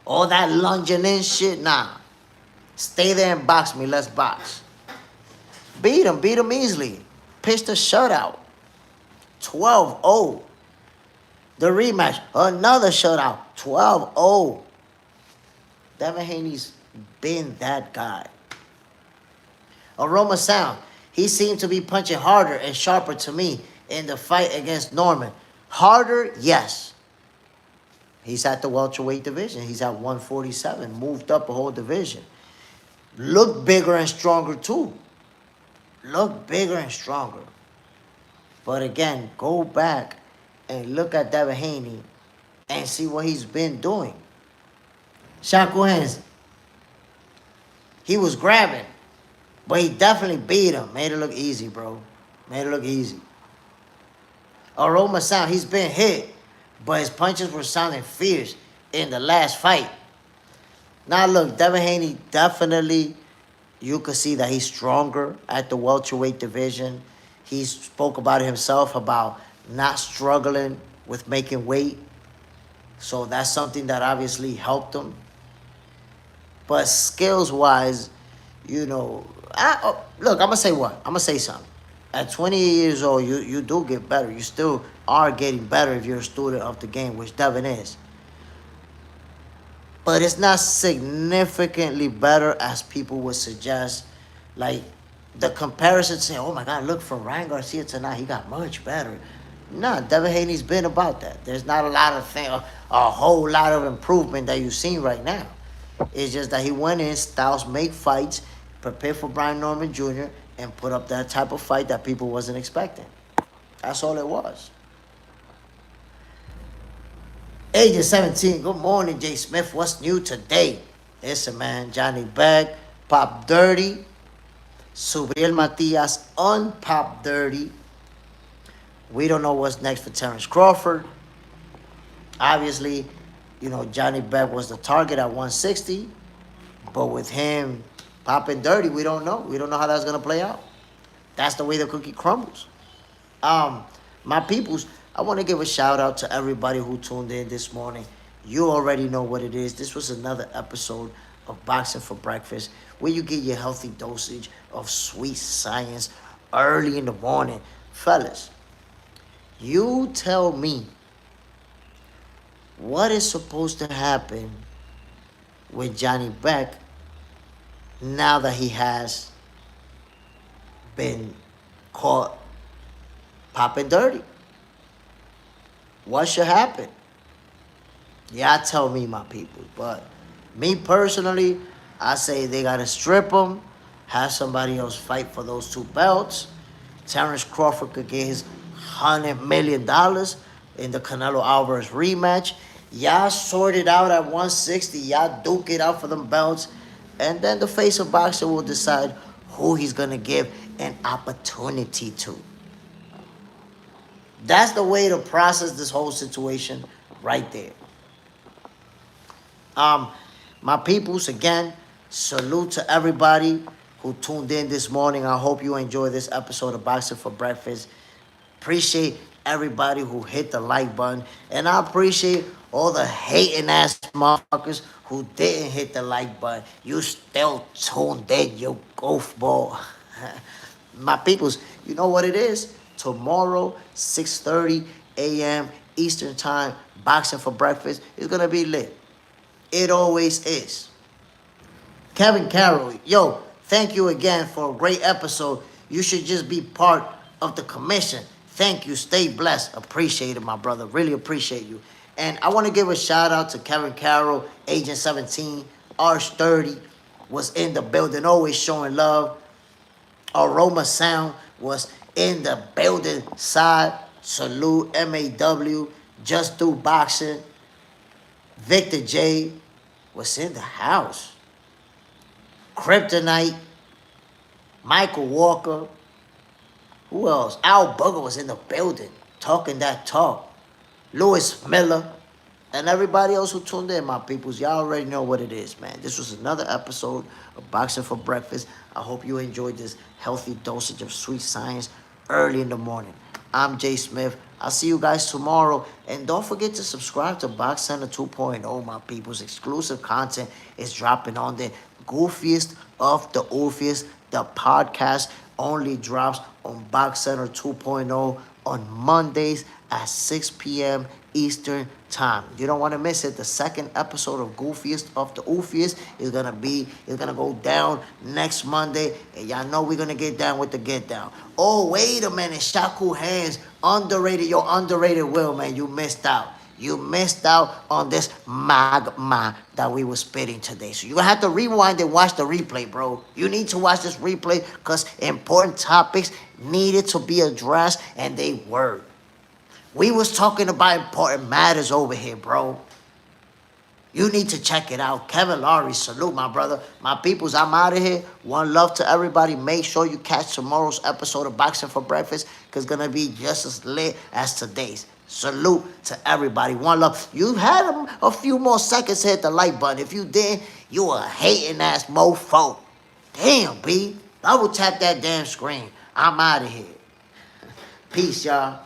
All that lunging in shit, nah. Stay there and box me, let's box. Beat him easily. Pitched a shutout. 12-0. The rematch, another shutout. 12-0. Devin Haney's been that guy. Aroma Sound, he seemed to be punching harder and sharper to me in the fight against Norman. Harder, yes. He's at the welterweight division. He's at 147. Moved up a whole division. Looked bigger and stronger too. Looked bigger and stronger. But again, go back and look at Devin Haney and see what he's been doing. Shakur hands. He was grabbing. But he definitely beat him. Made it look easy, bro. Made it look easy. Aroma Sound, he's been hit, but his punches were sounding fierce in the last fight. Now look, Devin Haney definitely, you could see that he's stronger at the welterweight division. He spoke about it himself, about not struggling with making weight. So that's something that obviously helped him. But skills-wise, look, I'm going to say what? I'm going to say something. At 28 years old, you do get better. You still are getting better if you're a student of the game, which Devin is. But it's not significantly better as people would suggest. Like, the comparison saying, oh, my God, look, from Ryan Garcia tonight, he got much better. Nah, Devin Haney's been about that. There's not a lot of a whole lot of improvement that you've seen right now. It's just that he went in, Styles make fights, prepared for Brian Norman Jr., and put up that type of fight that people wasn't expecting. That's all it was. Agent 17, good morning, Jay Smith. What's new today? Listen, man, Janibek, Pop Dirty. Subriel Matias, unpop Dirty. We don't know what's next for Terence Crawford. Obviously, Janibek was the target at 160. But with him popping dirty, we don't know. We don't know how that's going to play out. That's the way the cookie crumbles. My peoples, I want to give a shout out to everybody who tuned in this morning. You already know what it is. This was another episode of Boxing for Breakfast, where you get your healthy dosage of sweet science early in the morning. Fellas, you tell me what is supposed to happen with Janibek now that he has been caught popping dirty. What should happen? Yeah, tell me, my people. But me personally, I say they got to strip him, have somebody else fight for those 2 belts. Terence Crawford could get his $100 million in the Canelo Alvarez rematch. Y'all sort it out at 160. Y'all duke it out for them belts. And then the face of boxing will decide who he's going to give an opportunity to. That's the way to process this whole situation right there. My peoples, again, salute to everybody who tuned in this morning. I hope you enjoyed this episode of Boxing for Breakfast. Appreciate everybody who hit the like button. And I appreciate all the hating ass motherfuckers who didn't hit the like button. You still tuned in, you goofball. My peoples, you know what it is? Tomorrow, 6:30 a.m. Eastern Time, Boxing for Breakfast is going to be lit. It always is. Kevin Carroll, yo, thank you again for a great episode. You should just be part of the commission. Thank you. Stay blessed. Appreciate it, my brother. Really appreciate you. And I want to give a shout out to Kevin Carroll, Agent 17, Arch 30 was in the building, always showing love. Aroma Sound was in the building side. Salute, MAW, Just Do Boxing. Victor J was in the house. Kryptonite, Michael Walker. Who else? Al Booger was in the building, talking that talk. Lewis Miller, and everybody else who tuned in, my peoples. Y'all already know what it is, man. This was another episode of Boxing for Breakfast. I hope you enjoyed this healthy dosage of sweet science early in the morning. I'm Jay Smith. I'll see you guys tomorrow. And don't forget to subscribe to Box Center 2.0, my peoples. Exclusive content is dropping on there. Goofiest of the Oofiest. The podcast only drops on Box Center 2.0 on Mondays at 6 p.m. Eastern Time. You don't want to miss it. The second episode of Goofiest of the Oofiest is gonna go down next Monday. And y'all know we're gonna get down with the get down. Oh, wait a minute. Shaku Hands, underrated, your underrated Will, man. You missed out. You missed out on this magma that we were spitting today. So you're going to have to rewind and watch the replay, bro. You need to watch this replay because important topics needed to be addressed, and they were. We was talking about important matters over here, bro. You need to check it out. Kevin Laurie, salute, my brother. My peoples, I'm out of here. One love to everybody. Make sure you catch tomorrow's episode of Boxing for Breakfast because it's going to be just as lit as today's. Salute to everybody. One love. You had a few more seconds to hit the like button. If you didn't, you a hating ass mofo. Damn, B. Double tap that damn screen. I'm out of here. Peace, y'all.